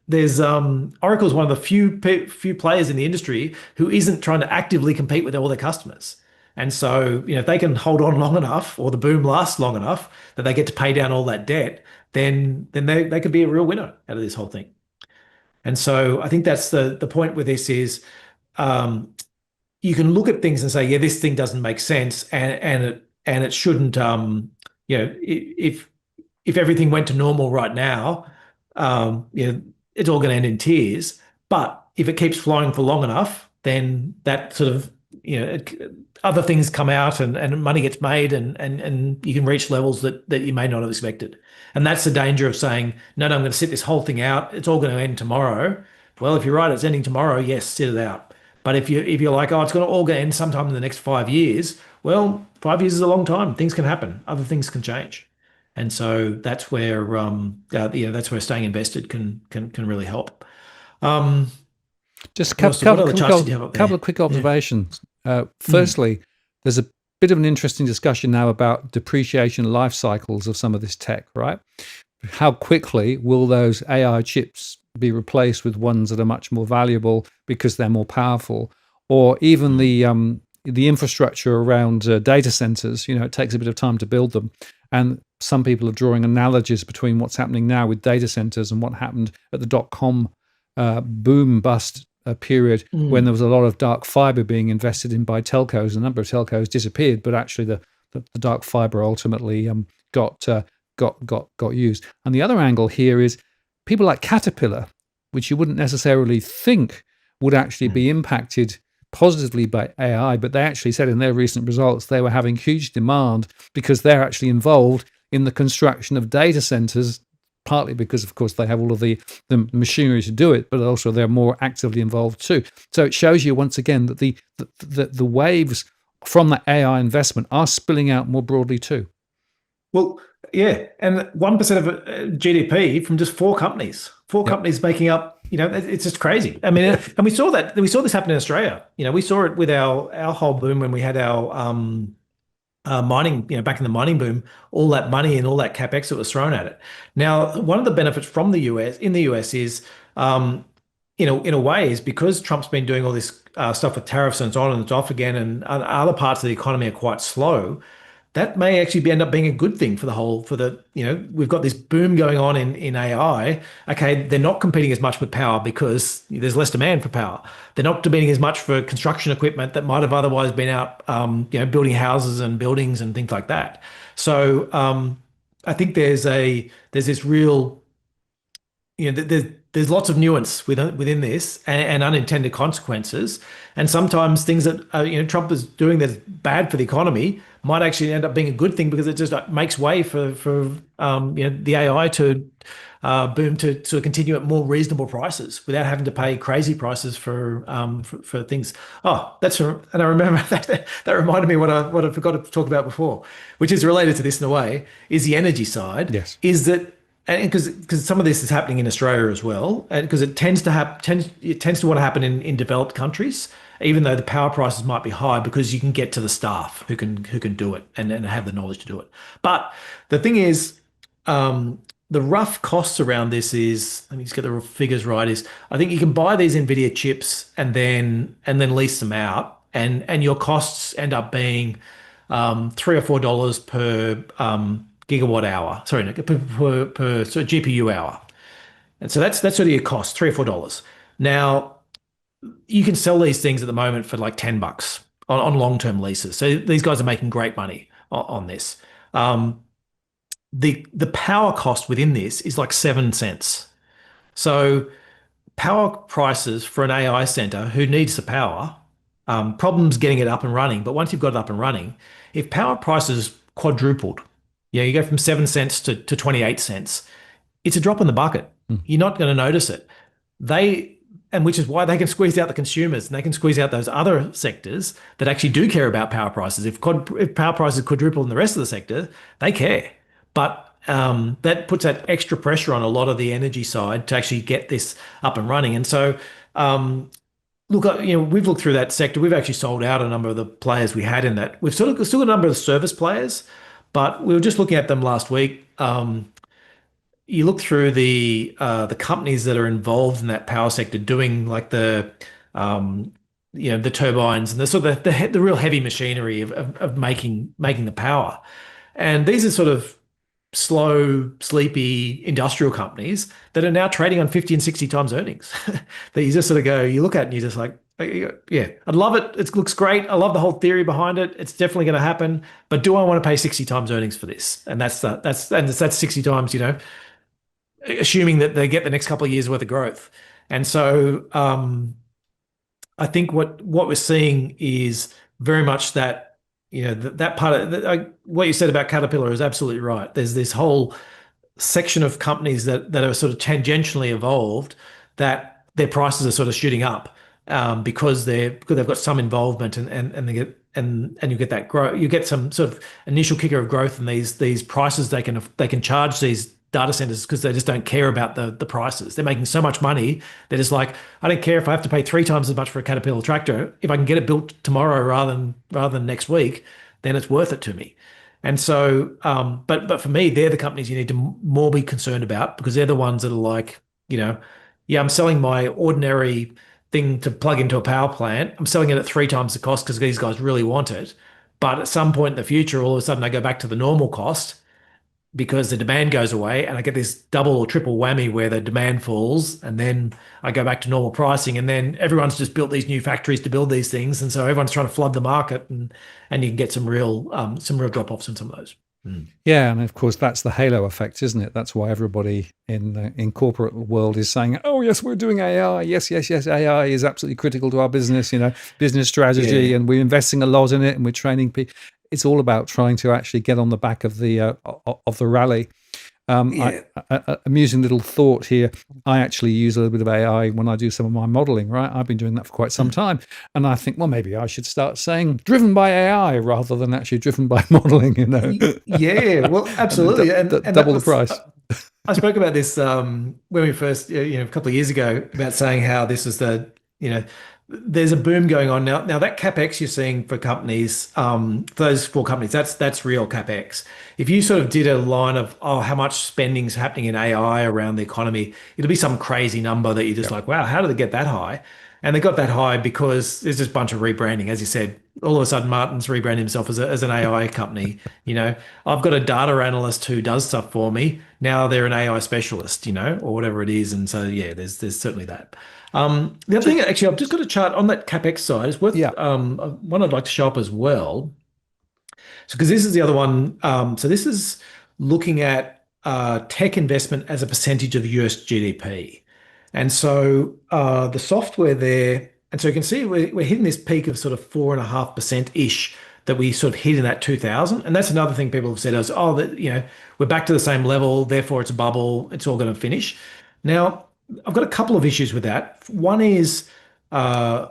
[SPEAKER 2] There's Oracle's one of the few players in the industry who isn't trying to actively compete with all their customers. And so, if they can hold on long enough, or the boom lasts long enough, that they get to pay down all that debt, then they could be a real winner out of this whole thing. And so I think that's the point with this is um, you can look at things and say, yeah, this thing doesn't make sense, and it shouldn't. If everything went to normal right now, it's all going to end in tears. But if it keeps flowing for long enough, then that sort of other things come out and money gets made and you can reach levels that you may not have expected. And that's the danger of saying, no, I'm going to sit this whole thing out. It's all going to end tomorrow. Well, if you're right, it's ending tomorrow. Yes, sit it out. But if you're like, oh, it's going to all end sometime in the next 5 years, well, 5 years is a long time. Things can happen. Other things can change. And so that's where staying invested can really help. Um,
[SPEAKER 1] Just a
[SPEAKER 2] what other charts did you have up there?
[SPEAKER 1] couple of quick
[SPEAKER 2] Yeah.
[SPEAKER 1] observations.
[SPEAKER 2] Mm,
[SPEAKER 1] Firstly, there's a bit of an interesting discussion now about depreciation life cycles of some of this tech, right? How quickly will those AI chips be replaced with ones that are much more valuable because they're more powerful, or even
[SPEAKER 2] mm,
[SPEAKER 1] the infrastructure around data centers? It takes a bit of time to build them, and some people are drawing analogies between what's happening now with data centers and what happened at the dot-com boom bust period when there
[SPEAKER 2] mm.
[SPEAKER 1] was a lot of dark fiber being invested in by telcos. A number of telcos disappeared, but actually the dark fiber ultimately got got used. And the other angle here is people like Caterpillar, which you wouldn't necessarily think would actually
[SPEAKER 2] Mm.
[SPEAKER 1] be impacted positively by AI, but they actually said in their recent results they were having huge demand because they're actually involved in the construction of data centers, partly because, of course, they have all of the machinery to do it, but also they're more actively involved too. So it shows you once again that the waves from that AI investment are spilling out more broadly too.
[SPEAKER 2] Well, yeah, and 1% of GDP from just four
[SPEAKER 1] Yep.
[SPEAKER 2] companies making up. It's just crazy. I mean, and we saw this happen in Australia. We saw it with our whole boom when we had our mining. Back in the mining boom, all that money and all that capex that was thrown at it. Now, one of the benefits from the US is, in a way, is because Trump's been doing all this stuff with tariffs and it's on and it's off again, and other parts of the economy are quite slow. That may actually end up being a good thing we've got this boom going on in AI. Okay, they're not competing as much with power because there's less demand for power. They're not competing as much for construction equipment that might have otherwise been out, building houses and buildings and things like that. So I think there's this real, there's lots of nuance within this and unintended consequences. And sometimes things that Trump is doing that's bad for the economy might actually end up being a good thing because it just makes way for the AI to boom to sort of continue at more reasonable prices without having to pay crazy prices for things. Oh, and I remember that reminded me what I forgot to talk about before, which is related to this in a way, is the energy side.
[SPEAKER 1] Yes.
[SPEAKER 2] Is that and because some of this is happening in Australia as well, and because it tends to want to happen in developed countries, even though the power prices might be high, because you can get to the staff who can do it and have the knowledge to do it. But the thing is, the rough costs around this is, let me just get the figures right, is I think you can buy these NVIDIA chips and then lease them out, and your costs end up being $3 or $4 per gigawatt hour. Sorry, no, per sort of GPU hour. And so that's sort of your cost, $3 or $4. Now you can sell these things at the moment for like $10 on long-term leases. So these guys are making great money on this. Um, the power cost within this is like 7 cents. So power prices for an AI center who needs the power, problems getting it up and running. But once you've got it up and running, if power prices quadrupled, you go from 7 cents to 28 cents, it's a drop in the bucket.
[SPEAKER 1] Mm.
[SPEAKER 2] You're not going to notice it. They, and which is why they can squeeze out the consumers and they can squeeze out those other sectors that actually do care about power prices. If power prices quadruple in the rest of the sector, they care. But that puts that extra pressure on a lot of the energy side to actually get this up and running. And so, look, we've looked through that sector. We've actually sold out a number of the players we had in that. We've sort of still got a number of service players, but we were just looking at them last week. You look through the companies that are involved in that power sector, doing like um, the turbines and the sort of the real heavy machinery of making the power. And these are sort of slow, sleepy industrial companies that are now trading on 50 and 60 times earnings. That you just sort of go, you look at it and you're just like, yeah, I'd love it. It looks great. I love the whole theory behind it. It's definitely going to happen. But do I want to pay 60 times earnings for this? And that's 60 times, assuming that they get the next couple of years worth of growth. And so I think what we're seeing is very much that, that part of what you said about Caterpillar is absolutely right. There's this whole section of companies that are sort of tangentially evolved that their prices are sort of shooting up because they've got some involvement and they get and you get that growth. You get some sort of initial kicker of growth, and these prices they can charge these data centers because they just don't care about the prices. They're making so much money. They're just like, I don't care if I have to pay 3 times as much for a Caterpillar tractor. If I can get it built tomorrow rather than next week, then it's worth it to me. And so, but for me, they're the companies you need to more be concerned about, because they're the ones that are like, yeah, I'm selling my ordinary thing to plug into a power plant. I'm selling it at 3 times the cost because these guys really want it. But at some point in the future, all of a sudden I go back to the normal cost because the demand goes away, and I get this double or triple whammy where the demand falls, and then I go back to normal pricing, and then everyone's just built these new factories to build these things, and so everyone's trying to flood the market, and you can get some real drop offs in some of those.
[SPEAKER 1] Yeah, and of course that's the halo effect, isn't it? That's why everybody in corporate world is saying, "Oh yes, we're doing AI. Yes, yes, yes, AI is absolutely critical to our business. Business strategy,
[SPEAKER 2] Yeah,
[SPEAKER 1] and we're investing a lot in it, and we're training people." It's all about trying to actually get on the back of the rally.
[SPEAKER 2] yeah,
[SPEAKER 1] Amusing little thought here. I actually use a little bit of AI when I do some of my modeling, right? I've been doing that for quite some time. And I think, well, maybe I should start saying driven by AI rather than actually driven by modeling,
[SPEAKER 2] yeah. Well, absolutely, and that
[SPEAKER 1] double the
[SPEAKER 2] was
[SPEAKER 1] price.
[SPEAKER 2] I spoke about this when we first, a couple of years ago, about saying how this is there's a boom going on now. Now that capex you're seeing for companies, for those 4 companies, that's real capex. If you sort of did a line of how much spending's happening in AI around the economy, it'll be some crazy number that you're just like, wow, how did they get that high? And they got that high because there's just a bunch of rebranding, as you said. All of a sudden, Martin's rebranded himself as an AI company. I've got a data analyst who does stuff for me. Now they're an AI specialist, or whatever it is. And so, yeah, there's certainly that. The other thing, actually, I've just got a chart on that capex side. It's worth
[SPEAKER 1] Yeah.
[SPEAKER 2] one I'd like to show up as well. So, because this is the other one. So this is looking at tech investment as a percentage of the US GDP. And so the software there, and so you can see we're hitting this peak of sort of 4.5% ish that we sort of hit in that 2000. And that's another thing people have said is, oh, that we're back to the same level, therefore it's a bubble, it's all going to finish. Now, I've got a couple of issues with that. One is uh,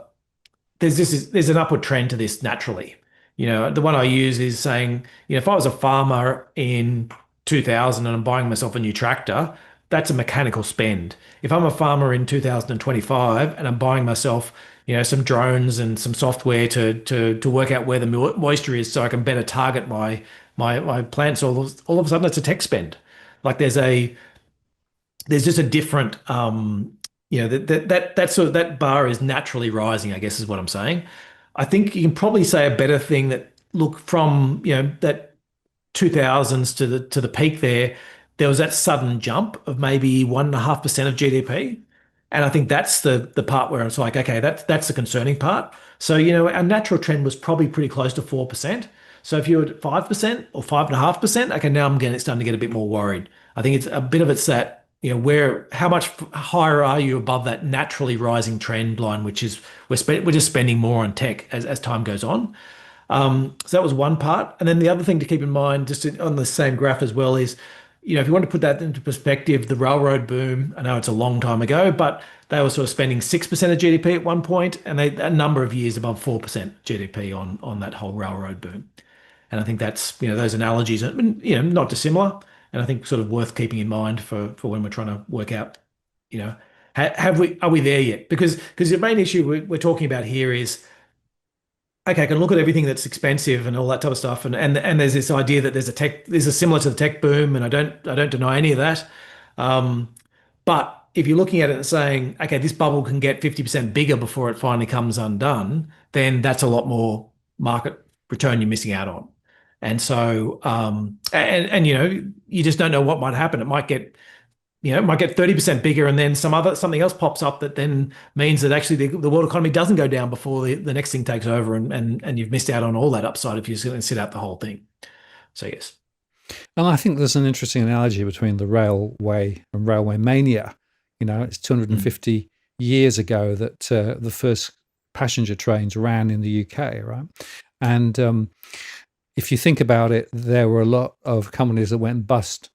[SPEAKER 2] there's an upward trend to this naturally. The one I use is saying, if I was a farmer in 2000 and I'm buying myself a new tractor, that's a mechanical spend. If I'm a farmer in 2025 and I'm buying myself, some drones and some software to work out where the moisture is so I can better target my plants, all of a sudden it's a tech spend. Like there's just a different that sort of that bar is naturally rising, I guess is what I'm saying. I think you can probably say a better thing that look from that 2000s to the peak there was that sudden jump of maybe 1.5% of GDP. And I think that's the part where it's like, okay, that's the concerning part. So, our natural trend was probably pretty close to 4%. So if you're at 5% or 5.5%, okay, now I'm getting starting to get a bit more worried. I think it's a bit of it's that, how much higher are you above that naturally rising trend line, which is we're just spending more on tech as time goes on. So that was one part. And then the other thing to keep in mind, just on the same graph as well, is, if you want to put that into perspective, the railroad boom, I know it's a long time ago, but they were sort of spending 6% of GDP at one point, and they a number of years above 4% GDP on that whole railroad boom. And I think that's, those analogies are, not dissimilar, and I think sort of worth keeping in mind for when we're trying to work out, are we there yet? Because the main issue we're talking about here is, okay, I can look at everything that's expensive and all that type of stuff, and there's this idea that there's a similar to the tech boom, and I don't deny any of that. But if you're looking at it and saying, okay, this bubble can get 50% bigger before it finally comes undone, then that's a lot more market return you're missing out on. And so, and you just don't know what might happen. It might get, it might get 30% bigger, and then something else pops up that then means that actually the world economy doesn't go down before the next thing takes over, and you've missed out on all that upside if you sit out the whole thing. So yes.
[SPEAKER 1] And I think there's an interesting analogy between the railway and railway mania. It's
[SPEAKER 2] Mm.
[SPEAKER 1] 250 years ago that the first passenger trains ran in the UK, right? And if you think about it, there were a lot of companies that went bust,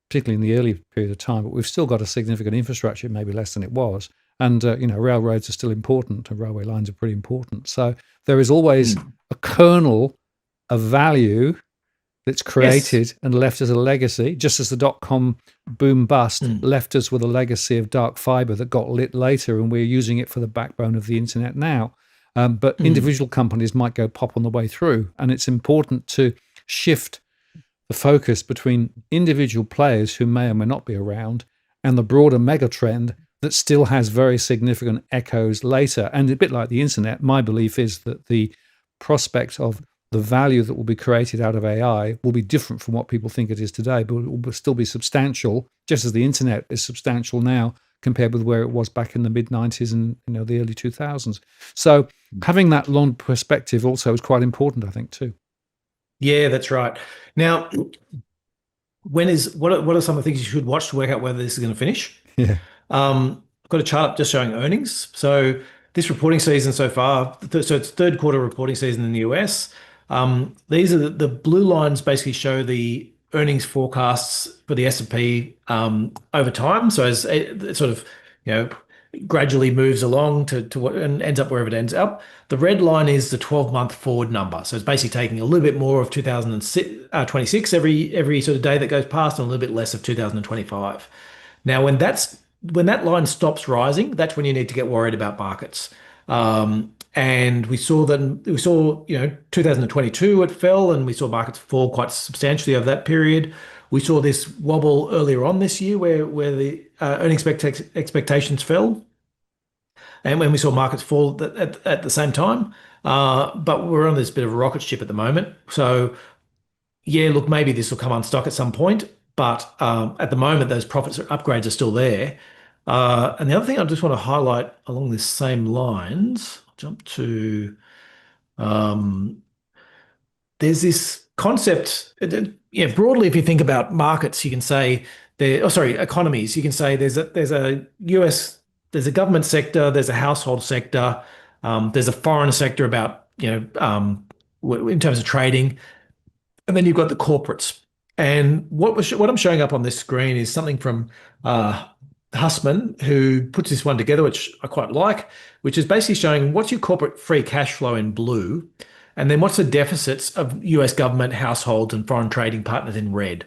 [SPEAKER 1] particularly in the early period of time, but we've still got a significant infrastructure, maybe less than it was. And, railroads are still important and railway lines are pretty important. So there is always
[SPEAKER 2] Mm.
[SPEAKER 1] a kernel of value that's
[SPEAKER 2] Yes.
[SPEAKER 1] created and left as a legacy, just as the dot-com boom bust
[SPEAKER 2] Mm.
[SPEAKER 1] left us with a legacy of dark fiber that got lit later, and we're using it for the backbone of the internet now. But
[SPEAKER 2] Mm.
[SPEAKER 1] individual companies might go pop on the way through, and it's important to shift the focus between individual players who may or may not be around and the broader mega trend that still has very significant echoes later. And a bit like the internet, my belief is that the prospect of the value that will be created out of AI will be different from what people think it is today, but it will still be substantial, just as the internet is substantial now compared with where it was back in the mid 90s and the early 2000s. So having that long perspective also is quite important, I think, too.
[SPEAKER 2] Yeah, that's right. Now, what are some of the things you should watch to work out whether this is going to finish?
[SPEAKER 1] Yeah.
[SPEAKER 2] I've got a chart up just showing earnings. So this reporting season so far, so it's third quarter reporting season in the US. These are the blue lines basically show the earnings forecasts for the S&P over time. So as it sort of, you know, gradually moves along to what and ends up wherever it ends up. The red line is the 12-month forward number. So it's basically taking a little bit more of 2026 every sort of day that goes past and a little bit less of 2025. Now, when that line stops rising, that's when you need to get worried about markets. And we saw 2022 it fell, and we saw markets fall quite substantially over that period. We saw this wobble earlier on this year where the earnings expectations fell, and when we saw markets fall at the same time. But we're on this bit of a rocket ship at the moment. So yeah, look, maybe this will come unstuck at some point, but at the moment, those profits upgrades are still there. And the other thing I just want to highlight along this same lines, I'll jump to um, there's this concept. Yeah, broadly, if you think about markets, you can say economies. You can say there's a US, there's a government sector, there's a household sector, there's a foreign sector about in terms of trading, and then you've got the corporates. And what I'm showing up on this screen is something from uh, Hussman, who puts this one together, which I quite like, which is basically showing what's your corporate free cash flow in blue, and then what's the deficits of US government, households, and foreign trading partners in red.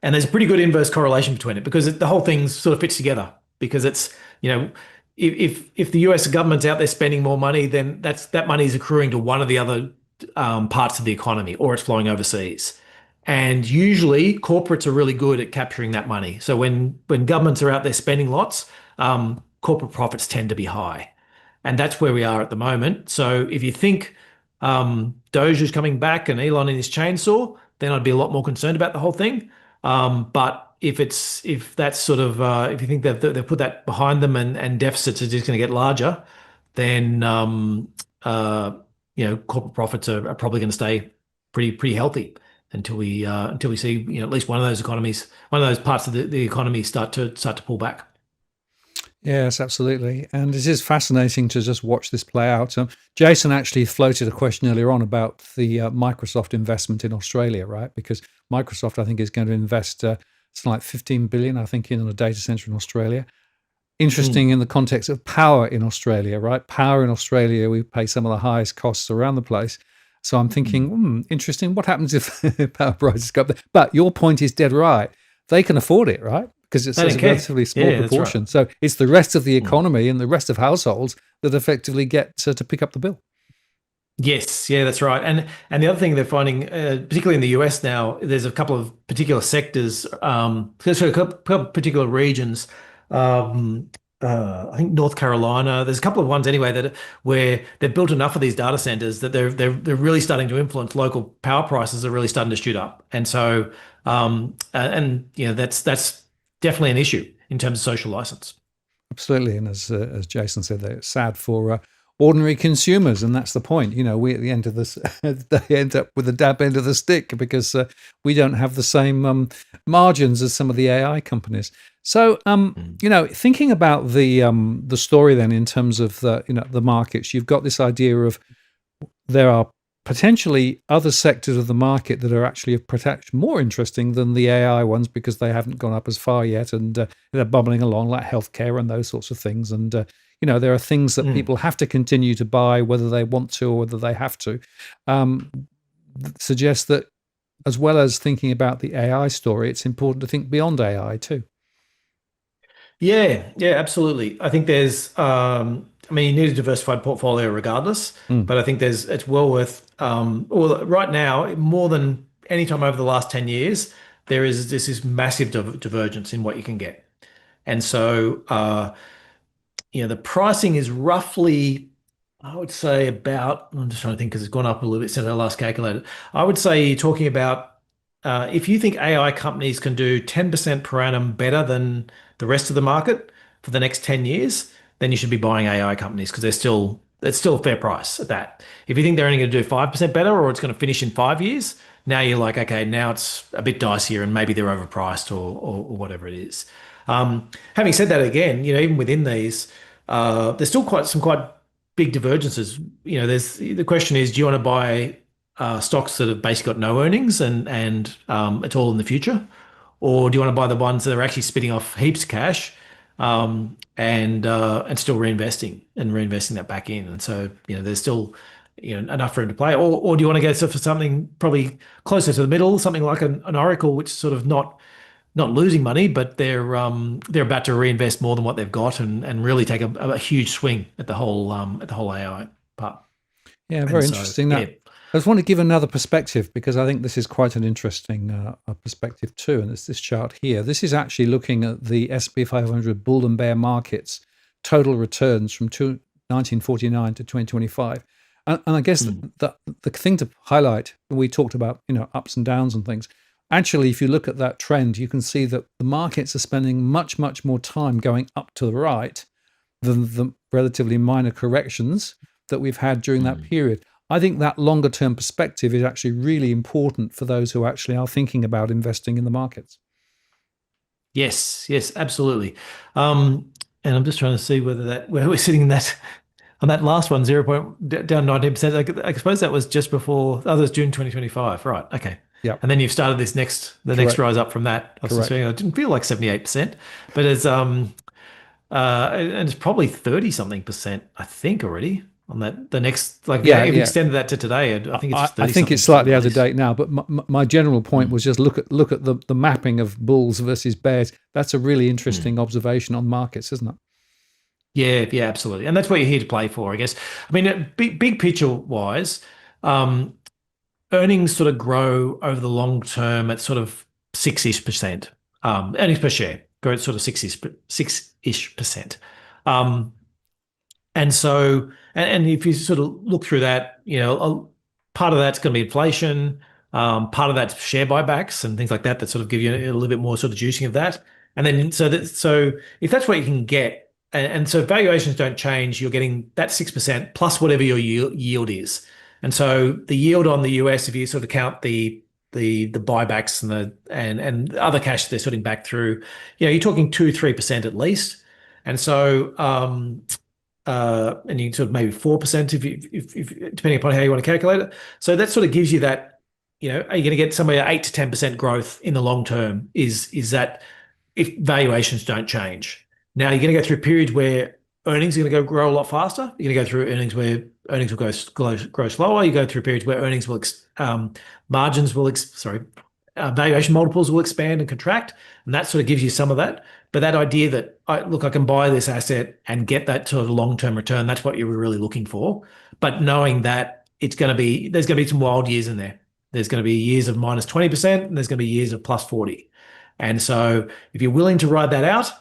[SPEAKER 2] And there's a pretty good inverse correlation between it because the whole thing sort of fits together because it's, you know, if the US government's out there spending more money, then that money is accruing to one of the other parts of the economy or it's flowing overseas. And usually corporates are really good at capturing that money. So when governments are out there spending lots, corporate profits tend to be high. And that's where we are at the moment. So if you think Doge is coming back and Elon in his chainsaw, then I'd be a lot more concerned about the whole thing. But if that's sort of if you think that they've put that behind them and deficits are just going to get larger, then uh, corporate profits are probably going to stay pretty healthy until we see at least one of those economies, one of those parts of the economy start to pull back.
[SPEAKER 1] Yes, absolutely. And it is fascinating to just watch this play out. Jason actually floated a question earlier on about the Microsoft investment in Australia, right? Because Microsoft, I think, is going to invest it's like 15 billion, I think, in a data center in Australia. Interesting
[SPEAKER 2] Mm.
[SPEAKER 1] in the context of power in Australia, right? Power in Australia, we pay some of the highest costs around the place. So I'm thinking, interesting. What happens if power prices go up there? But your point is dead right. They can afford it, right? Because
[SPEAKER 2] They
[SPEAKER 1] it's
[SPEAKER 2] don't
[SPEAKER 1] a
[SPEAKER 2] care.
[SPEAKER 1] relatively small
[SPEAKER 2] Yeah, that's right.
[SPEAKER 1] proportion. So it's the rest of the
[SPEAKER 2] Mm.
[SPEAKER 1] economy and the rest of households that effectively get to pick up the bill.
[SPEAKER 2] Yes, yeah, that's right. And the other thing they're finding, particularly in the US now, there's a couple of particular sectors, so a couple particular regions. I think North Carolina. There's a couple of ones anyway that where they've built enough of these data centers that they're really starting to influence local power prices are really starting to shoot up. And so and you know that's definitely an issue in terms of social license.
[SPEAKER 1] Absolutely, and as Jason said, it's sad for ordinary consumers, and that's the point. You know, we at the end of this, they end up with the dab end of the stick because we don't have the same margins as some of the AI companies. So,
[SPEAKER 2] Mm.
[SPEAKER 1] you know, thinking about the story then in terms of the markets, you've got this idea of there are potentially other sectors of the market that are actually of protection more interesting than the AI ones because they haven't gone up as far yet and they're bubbling along like healthcare and those sorts of things. And you know, there are things that
[SPEAKER 2] Mm.
[SPEAKER 1] people have to continue to buy whether they want to or whether they have to. Um, Suggests that as well as thinking about the AI story, it's important to think beyond AI too.
[SPEAKER 2] Yeah, yeah, absolutely. I think there's, I mean, you need a diversified portfolio regardless,
[SPEAKER 1] Mm.
[SPEAKER 2] but I think it's well worth, well, right now, more than any time over the last 10 years, there's this massive divergence in what you can get. And so, you know, the pricing is roughly, I would say about, I'm just trying to think because it's gone up a little bit since I last calculated. I would say you're talking about if you think AI companies can do 10% per annum better than the rest of the market for the next 10 years, then you should be buying AI companies because it's still a fair price at that. If you think they're only going to do 5% better or it's going to finish in 5 years, now you're like, okay, now it's a bit dicier and maybe they're overpriced or whatever it is. Having said that, again, you know, even within these, there's still quite big divergences. You know, there's the question is, do you want to buy stocks that have basically got no earnings and it's all in the future, or do you want to buy the ones that are actually spitting off heaps of cash and still reinvesting that back in? And so you know, there's still you know enough room to play, or do you want to go for something probably closer to the middle, something like an Oracle, which is sort of not losing money, but they're about to reinvest more than what they've got and really take a huge swing at the whole AI part.
[SPEAKER 1] Yeah,
[SPEAKER 2] And
[SPEAKER 1] very
[SPEAKER 2] so
[SPEAKER 1] interesting.
[SPEAKER 2] yeah.
[SPEAKER 1] That I just want to give another perspective because I think this is quite an interesting perspective too. And it's this chart here. This is actually looking at the SP 500 bull and bear markets total returns from 1949 to 2025. And I guess
[SPEAKER 2] Mm.
[SPEAKER 1] the thing to highlight when we talked about ups and downs and things. Actually, if you look at that trend, you can see that the markets are spending much more time going up to the right than the relatively minor corrections that we've had during that
[SPEAKER 2] Mm.
[SPEAKER 1] period. I think that longer term perspective is actually really important for those who actually are thinking about investing in the markets.
[SPEAKER 2] Yes, yes, absolutely. And I'm just trying to see where we're sitting in that on that last one, down 19%. I suppose that was just before, oh, that was June 2025. Right. Okay.
[SPEAKER 1] Yeah,
[SPEAKER 2] And then you've started the next
[SPEAKER 1] correct,
[SPEAKER 2] rise up from that. I was
[SPEAKER 1] correct.
[SPEAKER 2] suspecting it didn't feel like 78%, but and it's probably 30 something percent, I think already on that. The next, like
[SPEAKER 1] Yeah,
[SPEAKER 2] if you
[SPEAKER 1] yeah.
[SPEAKER 2] extended that to today, I think it's
[SPEAKER 1] I
[SPEAKER 2] 30
[SPEAKER 1] think it's
[SPEAKER 2] something percent
[SPEAKER 1] slightly
[SPEAKER 2] at
[SPEAKER 1] out of
[SPEAKER 2] least.
[SPEAKER 1] date now, but my general point
[SPEAKER 2] Mm.
[SPEAKER 1] was just look at the mapping of bulls versus bears. That's a really
[SPEAKER 2] Mm.
[SPEAKER 1] interesting observation on markets, isn't it?
[SPEAKER 2] Yeah, yeah, absolutely. And that's what you're here to play for, I guess. I mean, big picture wise, um, earnings sort of grow over the long term at sort of 6-ish percent. Earnings per share grow at sort of 6-ish percent. Um, and so, and if you sort of look through that, you know, part of that's going to be inflation. Part of that's share buybacks and things like that that sort of give you a little bit more sort of juicing of that. And then so if that's what you can get, and so valuations don't change, you're getting that 6% plus whatever your yield is. And so the yield on the US, if you sort of count the buybacks and other cash they're putting back through, you know, you're talking 2-3% at least. And so and you can sort of maybe 4% if depending upon how you want to calculate it. So that sort of gives you that, you know, are you going to get somewhere 8 to 10% growth in the long term? Is that if valuations don't change? Now you're going to go through periods where earnings are going to grow a lot faster. You're going to go through earnings where earnings will grow slower. You go through periods where earnings will margins will valuation multiples will expand and contract, and that sort of gives you some of that. But that idea that I can buy this asset and get that sort of long-term return, that's what you're really looking for. But knowing that there's going to be some wild years in there. There's going to be years of minus 20%, and there's going to be years of plus 40. And so if you're willing to ride that out,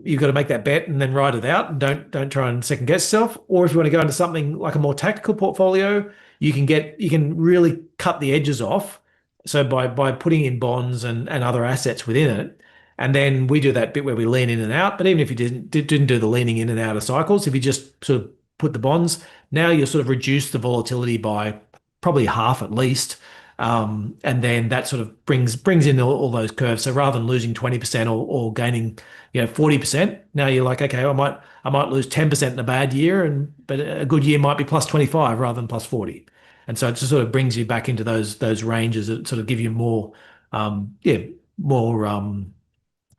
[SPEAKER 2] you've got to make that bet and then ride it out and don't try and second guess yourself. Or if you want to go into something like a more tactical portfolio, you can really cut the edges off. So by putting in bonds and other assets within it. And then we do that bit where we lean in and out. But even if you didn't do the leaning in and out of cycles, if you just sort of put the bonds, now you'll sort of reduce the volatility by probably half at least. And then that sort of brings in all those curves. So rather than losing 20% or gaining, 40%, now you're like, okay, I might lose 10% in a bad year, but a good year might be plus 25 rather than plus 40. And so it just sort of brings you back into those ranges that sort of give you more, more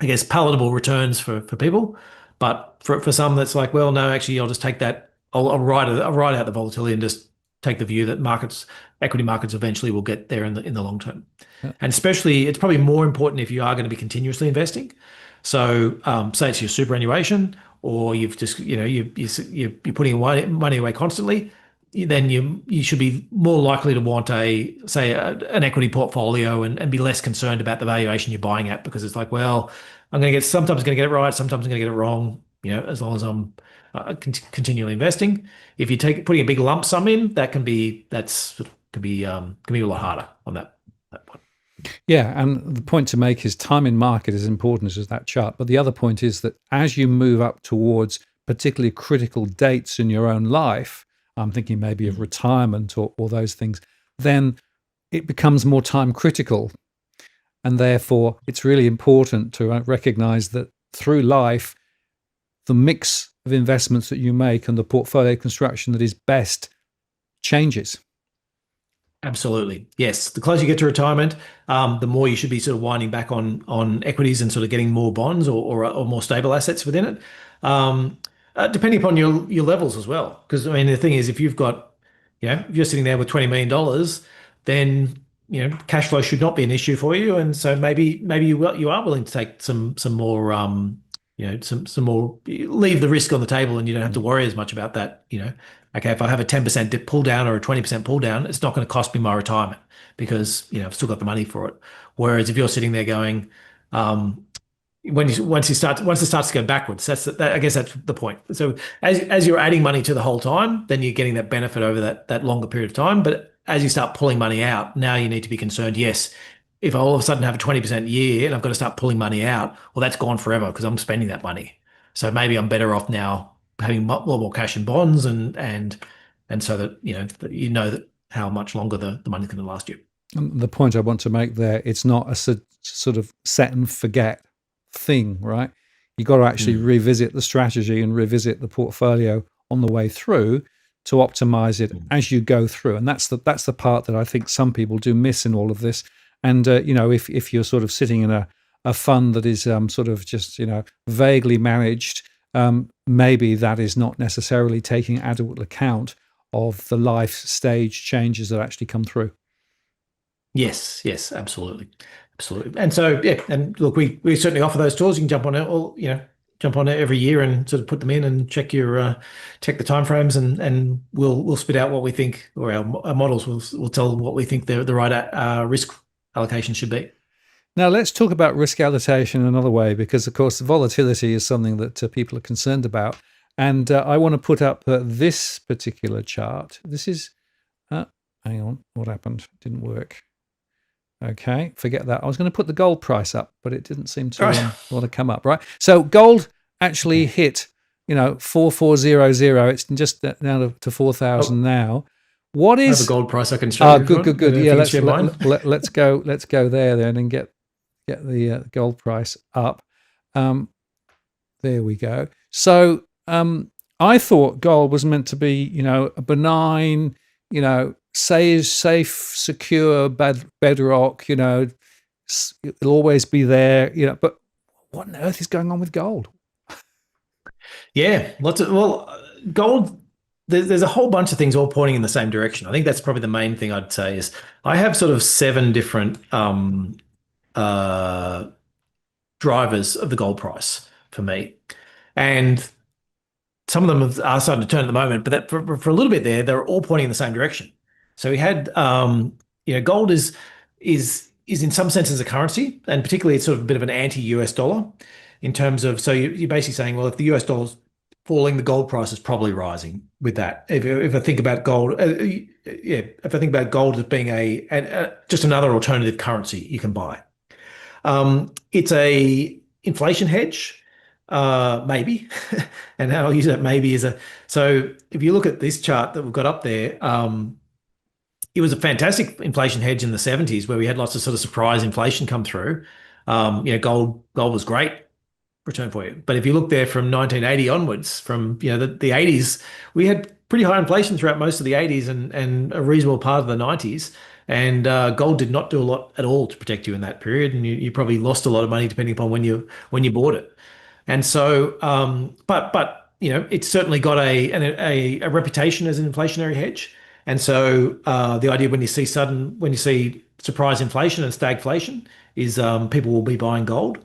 [SPEAKER 2] I guess palatable returns for people. But for some that's like, well, no, actually, I'll just take that. I'll ride out the volatility and just take the view that equity markets eventually will get there in the long term.
[SPEAKER 1] Yeah.
[SPEAKER 2] And especially, it's probably more important if you are going to be continuously investing. So, say it's your superannuation, or you've just you're putting money away constantly. Then you should be more likely to want an equity portfolio and be less concerned about the valuation you're buying at, because it's like, well, sometimes I'm going to get it right, sometimes I'm going to get it wrong. As long as I'm continually investing. If you putting a big lump sum in, that can be a lot harder on that point.
[SPEAKER 1] Yeah, and the point to make is time in market is important as that chart. But the other point is that as you move up towards particularly critical dates in your own life, I'm thinking maybe of retirement or those things, then it becomes more time critical. And therefore, it's really important to recognize that through life, the mix of investments that you make and the portfolio construction that is best changes.
[SPEAKER 2] Absolutely. Yes. The closer you get to retirement, the more you should be sort of winding back on equities and sort of getting more bonds or more stable assets within it. Depending upon your levels as well. Because I mean, the thing is, if you've got, if you're sitting there with $20 million, then cash flow should not be an issue for you. And so maybe you are willing to take some more some more, leave the risk on the table, and you don't have to worry as much about that. Okay, if I have a 10% pull down or a 20% pull down, it's not going to cost me my retirement because I've still got the money for it. Whereas if you're sitting there going, once it starts to go backwards, I guess that's the point. So as you're adding money to the whole time, then you're getting that benefit over that longer period of time. But as you start pulling money out, now you need to be concerned. Yes, if I all of a sudden have a 20% year and I've got to start pulling money out, well, that's gone forever because I'm spending that money. So maybe I'm better off now having a lot more cash in bonds and so that that how much longer the money's going to last you.
[SPEAKER 1] And the point I want to make there, it's not a sort of set and forget thing, right? You've got to actually revisit the strategy and revisit the portfolio on the way through to optimize it as you go through. And that's the part that I think some people do miss in all of this. And if you're sort of sitting in a fund that is sort of just vaguely managed, maybe that is not necessarily taking adequate account of the life stage changes that actually come through.
[SPEAKER 2] Yes, absolutely. And so, yeah, and look, we certainly offer those tools. You can jump on it jump on it every year and sort of put them in and check the timeframes, and we'll spit out what we think, or our models will tell what we think the right risk allocation should be.
[SPEAKER 1] Now let's talk about risk allocation another way, because of course volatility is something that people are concerned about. And I want to put up this particular chart. This is, hang on, what happened? Didn't work. Okay, forget that. I was going to put the gold price up, but it didn't seem to want to come up, right? So gold actually hit, 4400. It's just down to 4,000 now. What is...
[SPEAKER 2] I have a gold price I can show you.
[SPEAKER 1] Good. Yeah, let's go there then and get the gold price up. There we go. So I thought gold was meant to be, a benign, safe, secure bedrock. It'll always be there. But what on earth is going on with gold?
[SPEAKER 2] Yeah, gold. There's a whole bunch of things all pointing in the same direction. I think that's probably the main thing I'd say is I have sort of 7 different drivers of the gold price for me, and some of them are starting to turn at the moment. But that for a little bit there, they're all pointing in the same direction. So we had, gold is in some senses a currency, and particularly it's sort of a bit of an anti-US dollar, in terms of, so you're basically saying, well, if the US dollar's falling, the gold price is probably rising with that. If I think about gold, yeah, if I think about gold as being just another alternative currency you can buy. It's a inflation hedge, maybe, and how I'll use that maybe is so if you look at this chart that we've got up there, it was a fantastic inflation hedge in the 70s where we had lots of sort of surprise inflation come through. Gold was great return for you. But if you look there from 1980 onwards, from the 80s, we had pretty high inflation throughout most of the 80s and a reasonable part of the 90s. And gold did not do a lot at all to protect you in that period, and you probably lost a lot of money depending upon when you bought it. And so, but it's certainly got a reputation as an inflationary hedge. And so, the idea when you see surprise inflation and stagflation is people will be buying gold.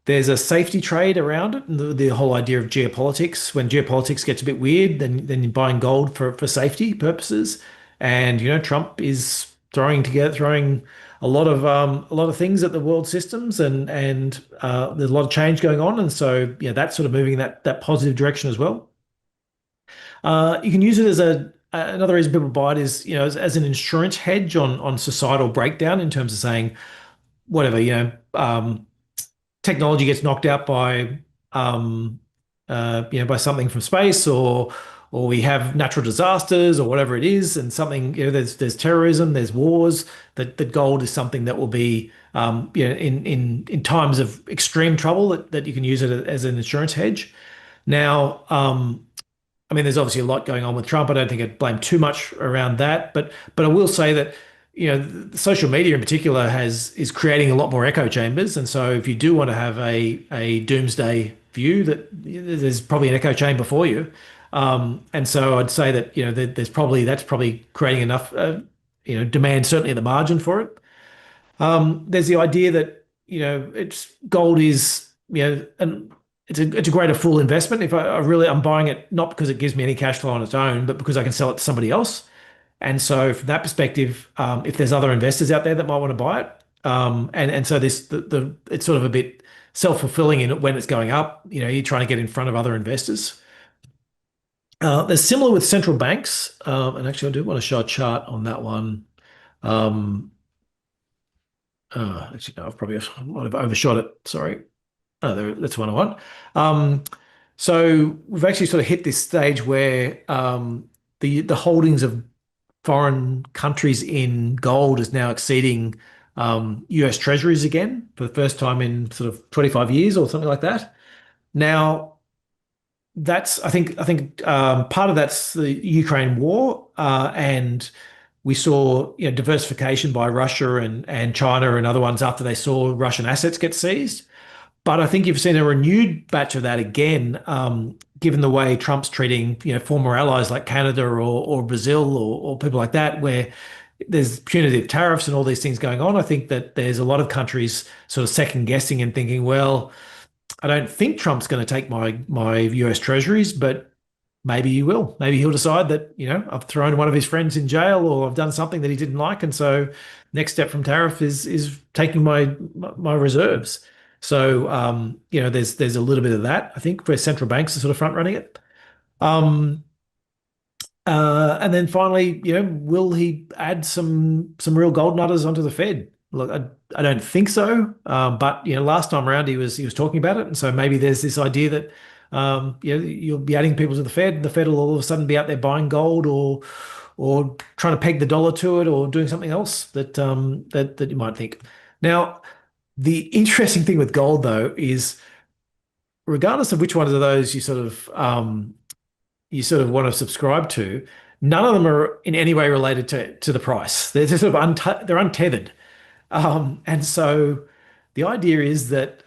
[SPEAKER 2] There's a safety trade around it, and the whole idea of geopolitics. When geopolitics gets a bit weird, then you're buying gold for safety purposes. And Trump is throwing a lot of things at the world systems, and there's a lot of change going on, and so that's sort of moving in that positive direction as well. You can use it as another reason people buy it is as an insurance hedge on societal breakdown in terms of saying whatever technology gets knocked out by something from space, or we have natural disasters or whatever it is, and something there's terrorism, there's wars. That gold is something that will be in times of extreme trouble that you can use it as an insurance hedge. Now, I mean, there's obviously a lot going on with Trump. I don't think I'd blame too much around that, but I will say that social media in particular is creating a lot more echo chambers, and so if you do want to have a doomsday view, that there's probably an echo chamber for you, and so I'd say that that's probably creating enough demand certainly at the margin for it. There's the idea that it's gold is and it's a greater full investment. If I'm buying it not because it gives me any cash flow on its own, but because I can sell it to somebody else. And so from that perspective, if there's other investors out there that might want to buy it, and so it's sort of a bit self-fulfilling in when it's going up. You're trying to get in front of other investors. There's similar with central banks, and actually I do want to show a chart on that one. Actually, no, I might have overshot it. Sorry. Oh, that's one I want. So we've actually sort of hit this stage where the holdings of foreign countries in gold is now exceeding US treasuries again for the first time in sort of 25 years or something like that. Now, I think part of that's the Ukraine war, and we saw diversification by Russia and China and other ones after they saw Russian assets get seized. But I think you've seen a renewed batch of that again, given the way Trump's treating, former allies like Canada or Brazil or people like that, where there's punitive tariffs and all these things going on. I think that there's a lot of countries sort of second guessing and thinking, well, I don't think Trump's going to take my US treasuries, but maybe he will. Maybe he'll decide that, I've thrown one of his friends in jail or I've done something that he didn't like. And so next step from tariff is taking my reserves. So there's a little bit of that, I think, where central banks are sort of front running it. And then finally, will he add some real gold nutters onto the Fed? Look, I don't think so. But last time around he was talking about it, and so maybe there's this idea that you'll be adding people to the Fed, and the Fed will all of a sudden be out there buying gold or trying to peg the dollar to it or doing something else that you might think. Now, the interesting thing with gold, though, is regardless of which one of those you sort of want to subscribe to, none of them are in any way related to the price. They're just sort of they're untethered, and so the idea is that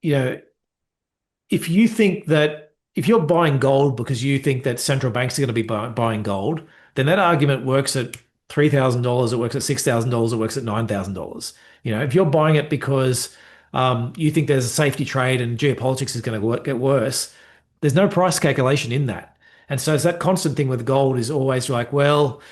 [SPEAKER 2] you know if you think that if you're buying gold because you think that central banks are going to be buying gold, then that argument works at $3,000, it works at $6,000, it works at $9,000. If you're buying it because you think there's a safety trade and geopolitics is going to get worse, there's no price calculation in that. And so it's that constant thing with gold is always like, well,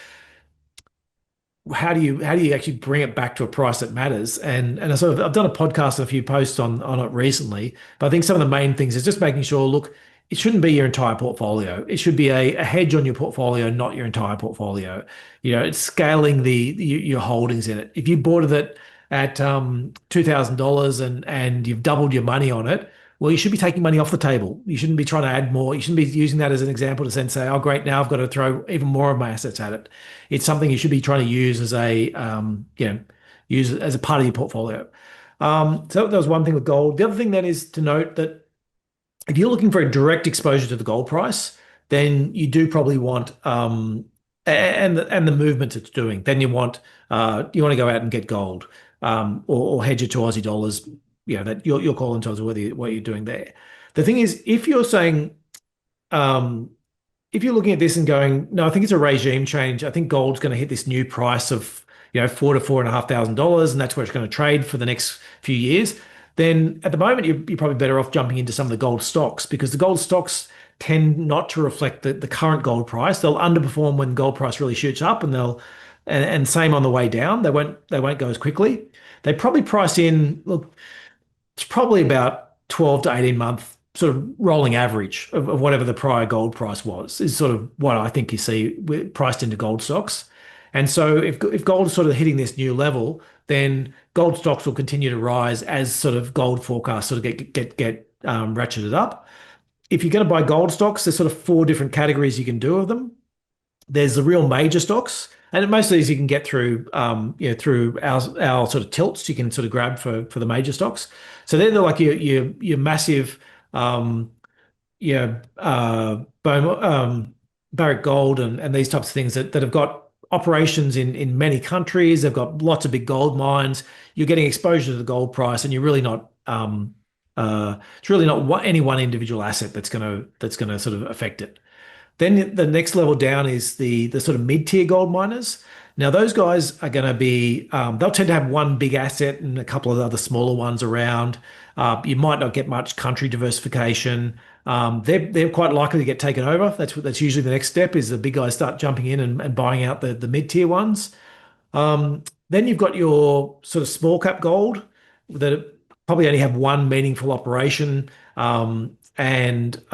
[SPEAKER 2] how do you actually bring it back to a price that matters? And I sort of I've done a podcast and a few posts on it recently, but I think some of the main things is just making sure, look, it shouldn't be your entire portfolio. It should be a hedge on your portfolio, not your entire portfolio. It's scaling your holdings in it. If you bought it at $2,000 and you've doubled your money on it, well, you should be taking money off the table. You shouldn't be trying to add more. You shouldn't be using that as an example to then say, oh, great, now I've got to throw even more of my assets at it. It's something you should be trying to use as use as a part of your portfolio. So that was one thing with gold. The other thing then is to note that if you're looking for a direct exposure to the gold price, then you do probably want and the movements it's doing. Then you want to go out and get gold, or hedge it to Aussie dollars. That you're calling to what you're doing there. The thing is, um, if you're looking at this and going, no, I think it's a regime change. I think gold's going to hit this new price of $4,000 to $4,500, and that's where it's going to trade for the next few years. Then at the moment, you're probably better off jumping into some of the gold stocks, because the gold stocks tend not to reflect the current gold price. They'll underperform when gold price really shoots up, and same on the way down. They won't go as quickly. They probably price in, look, it's probably about 12 to 18 month sort of rolling average of whatever the prior gold price was, is sort of what I think you see priced into gold stocks. And so if gold is sort of hitting this new level, then gold stocks will continue to rise as sort of gold forecasts sort of get ratcheted up. If you're going to buy gold stocks, there's sort of four different categories you can do of them. There's the real major stocks, and most of these you can get through our sort of tilts. You can sort of grab for the major stocks. So they're like your massive, yeah, Barrick Gold and these types of things that have got operations in many countries. They've got lots of big gold mines. You're getting exposure to the gold price, and you're really not. It's really not any one individual asset that's gonna sort of affect it. Then the next level down is the sort of mid-tier gold miners. Now those guys are going to be they'll tend to have one big asset and a couple of other smaller ones around. You might not get much country diversification. They're quite likely to get taken over. That's usually the next step, is the big guys start jumping in and buying out the mid-tier ones. Then you've got your sort of small cap gold that probably only have one meaningful operation, and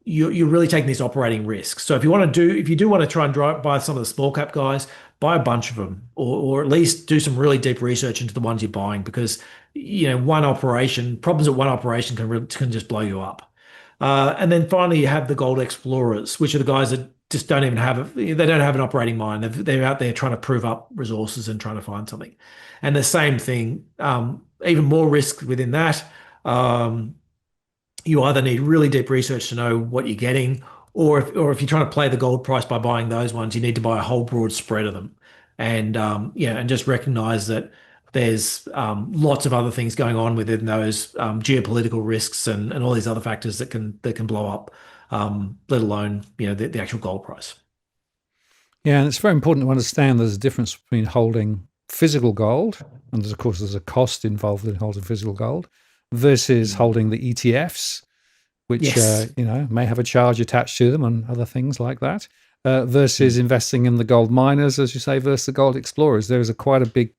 [SPEAKER 2] you're really taking this operating risk. So if you do want to try and buy some of the small cap guys, buy a bunch of them, or at least do some really deep research into the ones you're buying, because problems at one operation can just blow you up. And then finally, you have the gold explorers, which are the guys that just they don't have an operating mine. They're out there trying to prove up resources and trying to find something. And the same thing, even more risk within that. You either need really deep research to know what you're getting, or if you're trying to play the gold price by buying those ones, you need to buy a whole broad spread of them, and just recognize that there's lots of other things going on within those, geopolitical risks and all these other factors that can blow up, let alone the actual gold price.
[SPEAKER 1] Yeah, and it's very important to understand there's a difference between holding physical gold, and of course there's a cost involved in holding physical gold, versus holding the ETFs, which
[SPEAKER 2] Yes.
[SPEAKER 1] may have a charge attached to them and other things like that, versus investing in the gold miners, as you say, versus the gold explorers. There is quite a big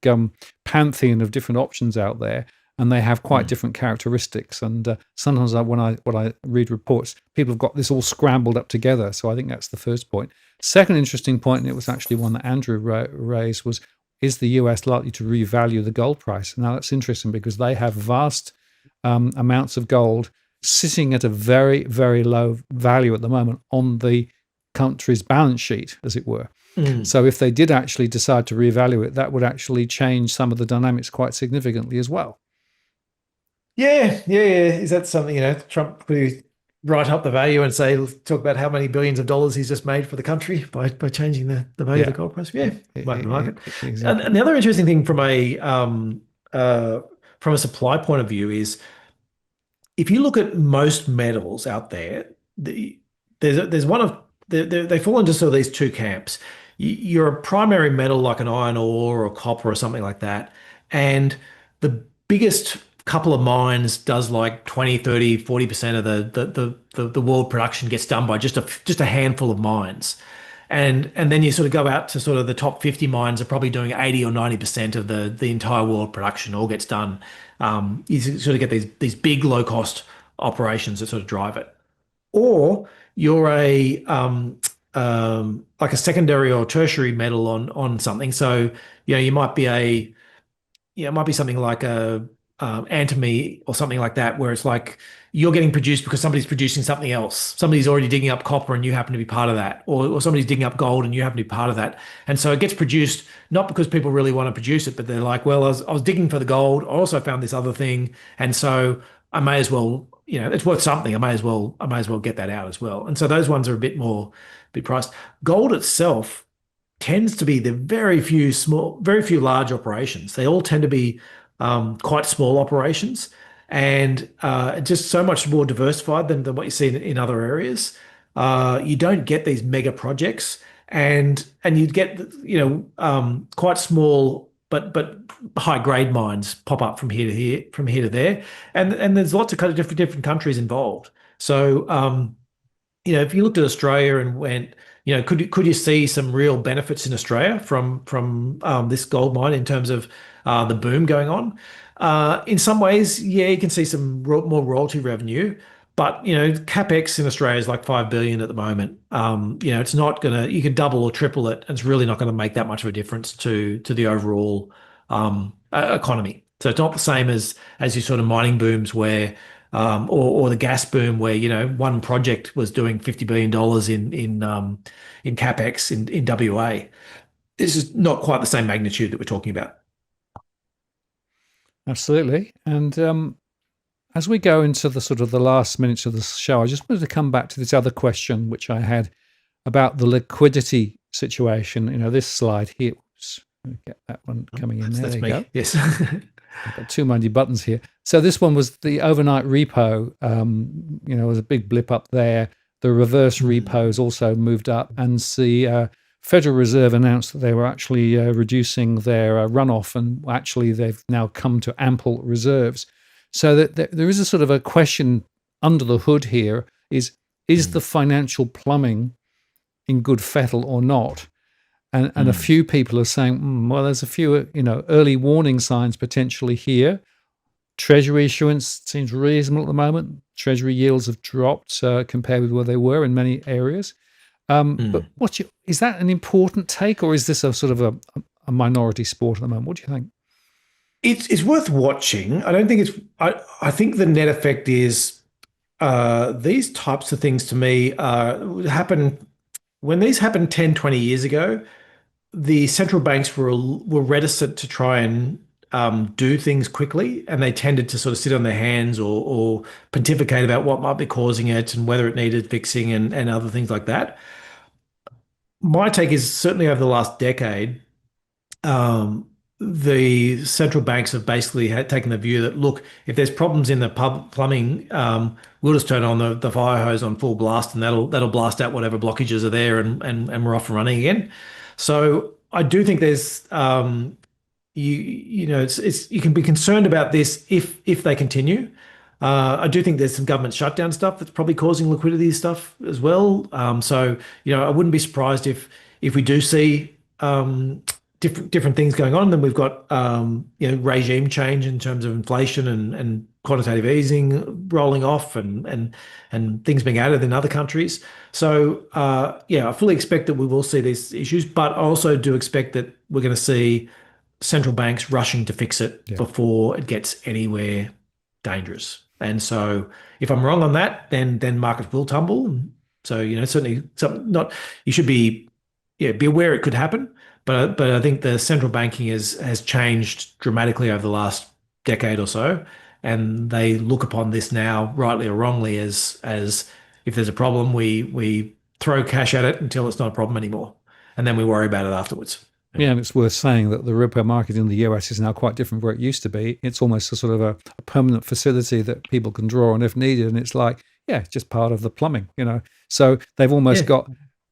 [SPEAKER 1] pantheon of different options out there, and they have quite different characteristics. And sometimes when I read reports, people have got this all scrambled up together. So I think that's the first point. Second interesting point, and it was actually one that Andrew raised, was, is the US likely to revalue the gold price? Now that's interesting, because they have vast amounts of gold sitting at a very, very low value at the moment on the country's balance sheet, as it were. So if they did actually decide to revalue it, that would actually change some of the dynamics quite significantly as well.
[SPEAKER 2] Yeah, yeah, yeah. Is that something, Trump could write up the value and talk about how many billions of dollars he's just made for the country by changing the value of
[SPEAKER 1] Yeah,
[SPEAKER 2] the gold price? Yeah, might be market. And
[SPEAKER 1] exactly.
[SPEAKER 2] the other interesting thing from a supply point of view is, if you look at most metals out there, there's one of they fall into sort of these two camps. You're a primary metal like an iron ore or copper or something like that, and the biggest couple of mines does like 20, 30, 40% of the world production gets done by just a handful of mines. And then you sort of go out to sort of the top 50 mines are probably doing 80 or 90% of the entire world production all gets done. You sort of get these big low cost operations that sort of drive it. Or you're a like a secondary or tertiary metal on something. So, you might be it might be something like a antimony or something like that, where it's like you're getting produced because somebody's producing something else. Somebody's already digging up copper and you happen to be part of that, or somebody's digging up gold and you happen to be part of that. And so it gets produced not because people really want to produce it, but they're like, well, I was digging for the gold. I also found this other thing, and so I may as well, it's worth something. I may as well get that out as well. And so those ones are a bit priced. Gold itself tends to be the very few large operations. They all tend to be quite small operations, and just so much more diversified than what you see in other areas. You don't get these mega projects, and you'd get quite small but high grade mines pop up from here to here, from here to there, and there's lots of kind of different countries involved. So if you looked at Australia and went, could you see some real benefits in Australia from this gold mine in terms of the boom going on? In some ways, yeah, you can see some more royalty revenue, but capex in Australia is like 5 billion at the moment. It's not gonna. You can double or triple it, and it's really not going to make that much of a difference to the overall economy. So it's not the same as your sort of mining booms where or the gas boom where one project was doing $50 billion in capex in WA. This is not quite the same magnitude that we're talking about.
[SPEAKER 1] Absolutely. And as we go into the sort of the last minutes of the show, I just wanted to come back to this other question which I had about the liquidity situation. This slide here. Oops, let me get that one coming in there.
[SPEAKER 2] That's
[SPEAKER 1] there
[SPEAKER 2] me.
[SPEAKER 1] you go.
[SPEAKER 2] Yes.
[SPEAKER 1] I've got too many buttons here. So this one was the overnight repo. Was a big blip up there. The reverse repos also moved up, and the Federal Reserve announced that they were actually reducing their runoff, and actually they've now come to ample reserves. So that there is a sort of a question under the hood here: is the financial plumbing in good fettle or not? And a few people are saying, well, there's a few early warning signs potentially here. Treasury issuance seems reasonable at the moment. Treasury yields have dropped compared with where they were in many areas. But is that an important take, or is this a sort of a minority sport at the moment? What do you think?
[SPEAKER 2] It's worth watching. I don't think it's. I think the net effect is these types of things to me happen when these happened 10, 20 years ago. The central banks were reticent to try and do things quickly, and they tended to sort of sit on their hands or pontificate about what might be causing it and whether it needed fixing and other things like that. My take is certainly over the last decade, the central banks have basically taken the view that, look, if there's problems in the plumbing, we'll just turn on the fire hose on full blast, and that'll blast out whatever blockages are there, and we're off and running again. So I do think there's it's you can be concerned about this if they continue. I do think there's some government shutdown stuff that's probably causing liquidity stuff as well. So I wouldn't be surprised if we do see different things going on. Then we've got regime change in terms of inflation and quantitative easing rolling off and things being added in other countries. So I fully expect that we will see these issues, but I also do expect that we're going to see central banks rushing to fix it before it gets anywhere dangerous. And so if I'm wrong on that, then markets will tumble. So certainly not. You should be aware it could happen. But I think the central banking has changed dramatically over the last decade or so, and they look upon this now, rightly or wrongly, as if there's a problem, we throw cash at it until it's not a problem anymore, and then we worry about it afterwards.
[SPEAKER 1] Yeah, and it's worth saying that the repo market in the US is now quite different from where it used to be. It's almost a sort of a permanent facility that people can draw on if needed, and it's like, it's just part of the plumbing, So they've almost got.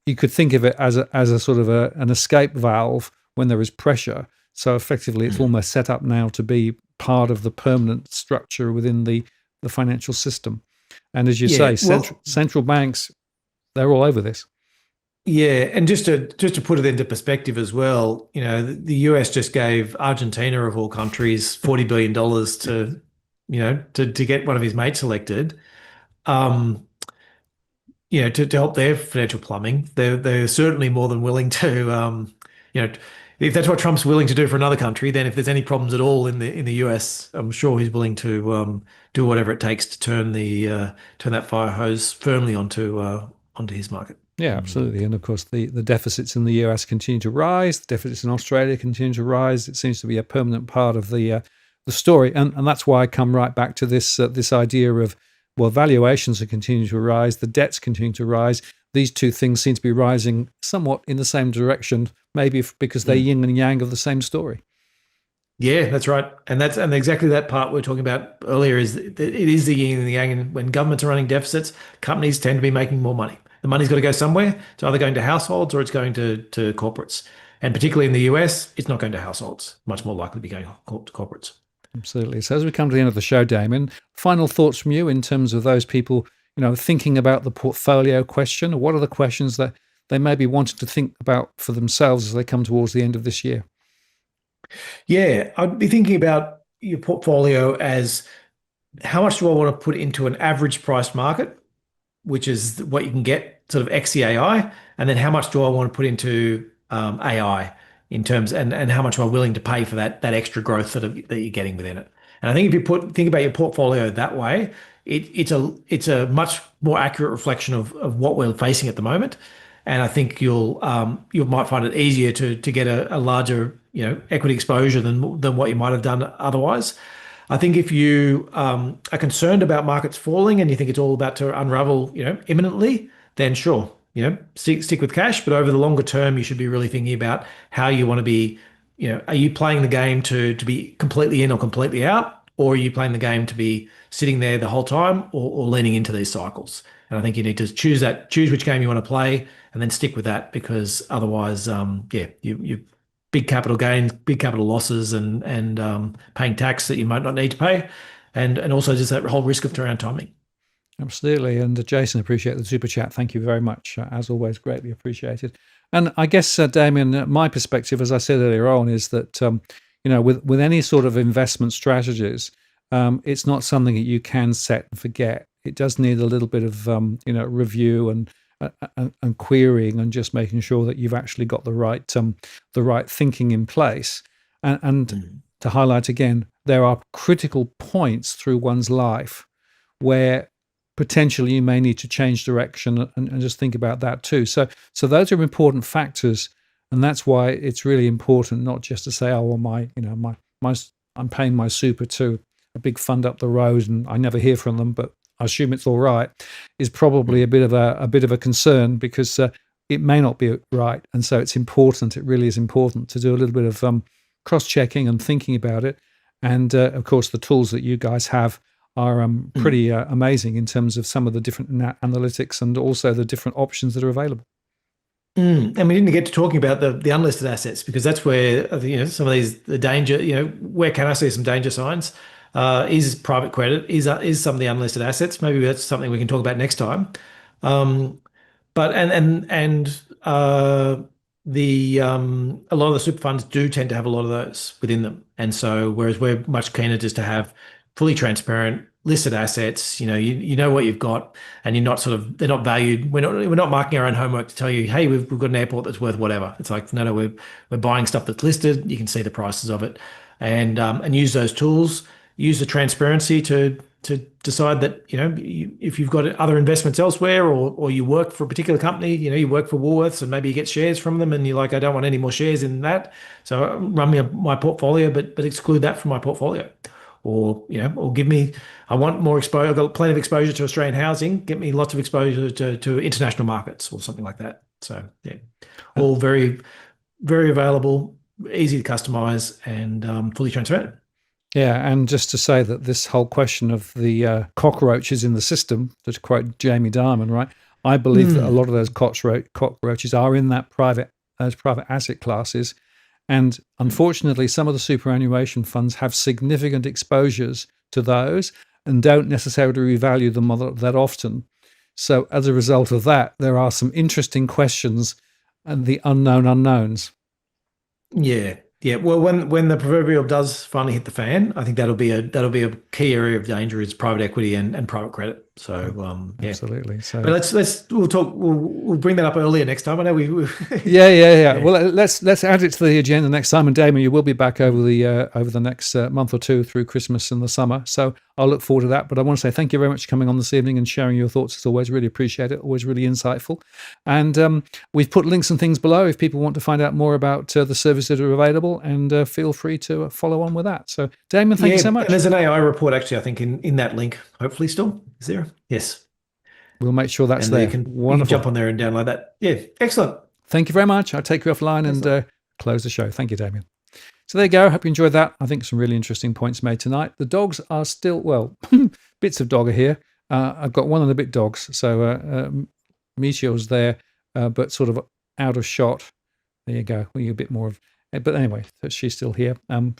[SPEAKER 1] You could think of it as a sort of an escape valve when there is pressure. So effectively, it's almost set up now to be part of the permanent structure within the financial system. And as you say, central banks, they're all over this.
[SPEAKER 2] Yeah, and just to put it into perspective as well, the US just gave Argentina of all countries $40 billion to get one of his mates elected. Um, to help their financial plumbing. They're certainly more than willing to, you know, if that's what Trump's willing to do for another country, then if there's any problems at all in the US, I'm sure he's willing to do whatever it takes to turn that fire hose firmly onto his market.
[SPEAKER 1] Yeah, absolutely. And of course, the deficits in the US continue to rise. The deficits in Australia continue to rise. It seems to be a permanent part of the story, and that's why I come right back to this idea of, well, valuations are continuing to rise, the debts continue to rise. These two things seem to be rising somewhat in the same direction, maybe because they're yin and yang of the same story.
[SPEAKER 2] Yeah, that's right. And exactly that part we are talking about earlier is that it is the yin and the yang. And when governments are running deficits, companies tend to be making more money. The money's got to go somewhere. It's either going to households or it's going to corporates. And particularly in the US, it's not going to households. Much more likely to be going to corporates.
[SPEAKER 1] Absolutely. So as we come to the end of the show, Damien, final thoughts from you in terms of those people, thinking about the portfolio question, or what are the questions that they may be wanting to think about for themselves as they come towards the end of this year?
[SPEAKER 2] Yeah, I'd be thinking about your portfolio as how much do I want to put into an average price market, which is what you can get sort of XCAI, and then how much do I want to put into AI in terms and how much am I willing to pay for that extra growth that you're getting within it. And I think if you think about your portfolio that way, it's a much more accurate reflection of what we're facing at the moment. And I think you might find it easier to get a larger equity exposure than what you might have done otherwise. I think if you are concerned about markets falling and you think it's all about to unravel, imminently, then sure, stick with cash. But over the longer term, you should be really thinking about how you want to be. Are you playing the game to be completely in or completely out, or are you playing the game to be sitting there the whole time, or leaning into these cycles? And I think you need to choose which game you want to play, and then stick with that because otherwise, you big capital gains, big capital losses, and paying tax that you might not need to pay, and also just that whole risk of turnaround timing.
[SPEAKER 1] Absolutely. And Jason, appreciate the super chat. Thank you very much. As always, greatly appreciated. And I guess, Damien, my perspective, as I said earlier on, is that, with any sort of investment strategies, it's not something that you can set and forget. It does need a little bit of, review and querying and just making sure that you've actually got the right thinking in place. And to highlight again, there are critical points through one's life where potentially you may need to change direction and just think about that too. So those are important factors, and that's why it's really important not just to say, oh, well, my I'm paying my super to a big fund up the road and I never hear from them, but I assume it's all right, is probably a bit of a concern because it may not be right. And so it's important, it really is important to do a little bit of cross-checking and thinking about it. And of course, the tools that you guys have are pretty amazing in terms of some of the different analytics and also the different options that are available.
[SPEAKER 2] And we didn't get to talking about the unlisted assets because that's where some of the danger. Where can I see some danger signs? Is private credit, is some of the unlisted assets. Maybe that's something we can talk about next time. But the a lot of the super funds do tend to have a lot of those within them, and so whereas we're much keener just to have fully transparent listed assets, you know what you've got, and they're not valued. We're not marking our own homework to tell you, hey, we've got an airport that's worth whatever. It's like no, we're buying stuff that's listed. You can see the prices of it, and use those tools. Use the transparency to decide that if you've got other investments elsewhere or you work for a particular company, you work for Woolworths and maybe you get shares from them and you're like, I don't want any more shares in that, so run me my portfolio, but exclude that from my portfolio, or give me, I want more exposure. I've got plenty of exposure to Australian housing. Get me lots of exposure to international markets or something like that. So yeah, all very, very available, easy to customize, and fully transparent.
[SPEAKER 1] Yeah, and just to say that this whole question of the cockroaches in the system, to quote Jamie Dimon, right? I believe that a lot of those cockroaches are in those private asset classes, and unfortunately, some of the superannuation funds have significant exposures to those and don't necessarily revalue them that often. So as a result of that, there are some interesting questions and the unknown unknowns.
[SPEAKER 2] Yeah. Yeah. Well, when the proverbial does finally hit the fan, I think that'll be a key area of danger is private equity and private credit. So yeah.
[SPEAKER 1] Absolutely.
[SPEAKER 2] But
[SPEAKER 1] So
[SPEAKER 2] we'll bring that up earlier next time. I know we
[SPEAKER 1] yeah. Well, let's add it to the agenda next time. And Damien, you will be back over the next month or two through Christmas and the summer. So I'll look forward to that. But I want to say thank you very much for coming on this evening and sharing your thoughts. As always, really appreciate it. Always really insightful. And we've put links and things below if people want to find out more about the services that are available. And feel free to follow on with that. So Damien, thank you so much.
[SPEAKER 2] And there's an AI report actually, I think in that link. Hopefully, still is there? Yes.
[SPEAKER 1] We'll make sure that's
[SPEAKER 2] And
[SPEAKER 1] there.
[SPEAKER 2] you can
[SPEAKER 1] Wonderful.
[SPEAKER 2] jump on there and download that. Yeah, excellent.
[SPEAKER 1] Thank you very much. I'll take you offline and close the show. Thank you, Damien. So there you go. Hope you enjoyed that. I think some really interesting points made tonight. The dogs are still, well, bits of dog are here. I've got one of the big dogs. So Meteor's there, but sort of out of shot. There you go. Well, you're a bit more of, but anyway, she's still here.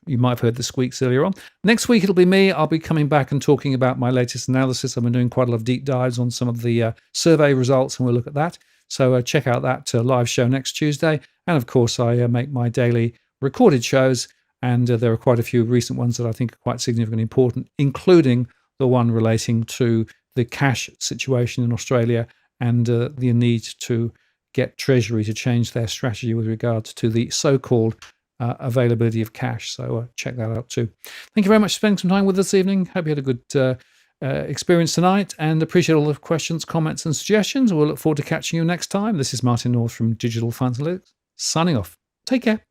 [SPEAKER 1] You might have heard the squeaks earlier on. Next week, it'll be me. I'll be coming back and talking about my latest analysis. I've been doing quite a lot of deep dives on some of the survey results, and we'll look at that. So check out that live show next Tuesday. And of course, I make my daily recorded shows, and there are quite a few recent ones that I think are quite significantly important, including the one relating to the cash situation in Australia and the need to get Treasury to change their strategy with regards to the so-called availability of cash. So check that out too. Thank you very much for spending some time with us this evening. Hope you had a good experience tonight, and appreciate all the questions, comments, and suggestions. We'll look forward to catching you next time. This is Martin North from Digital Finance Analytics, signing off. Take care.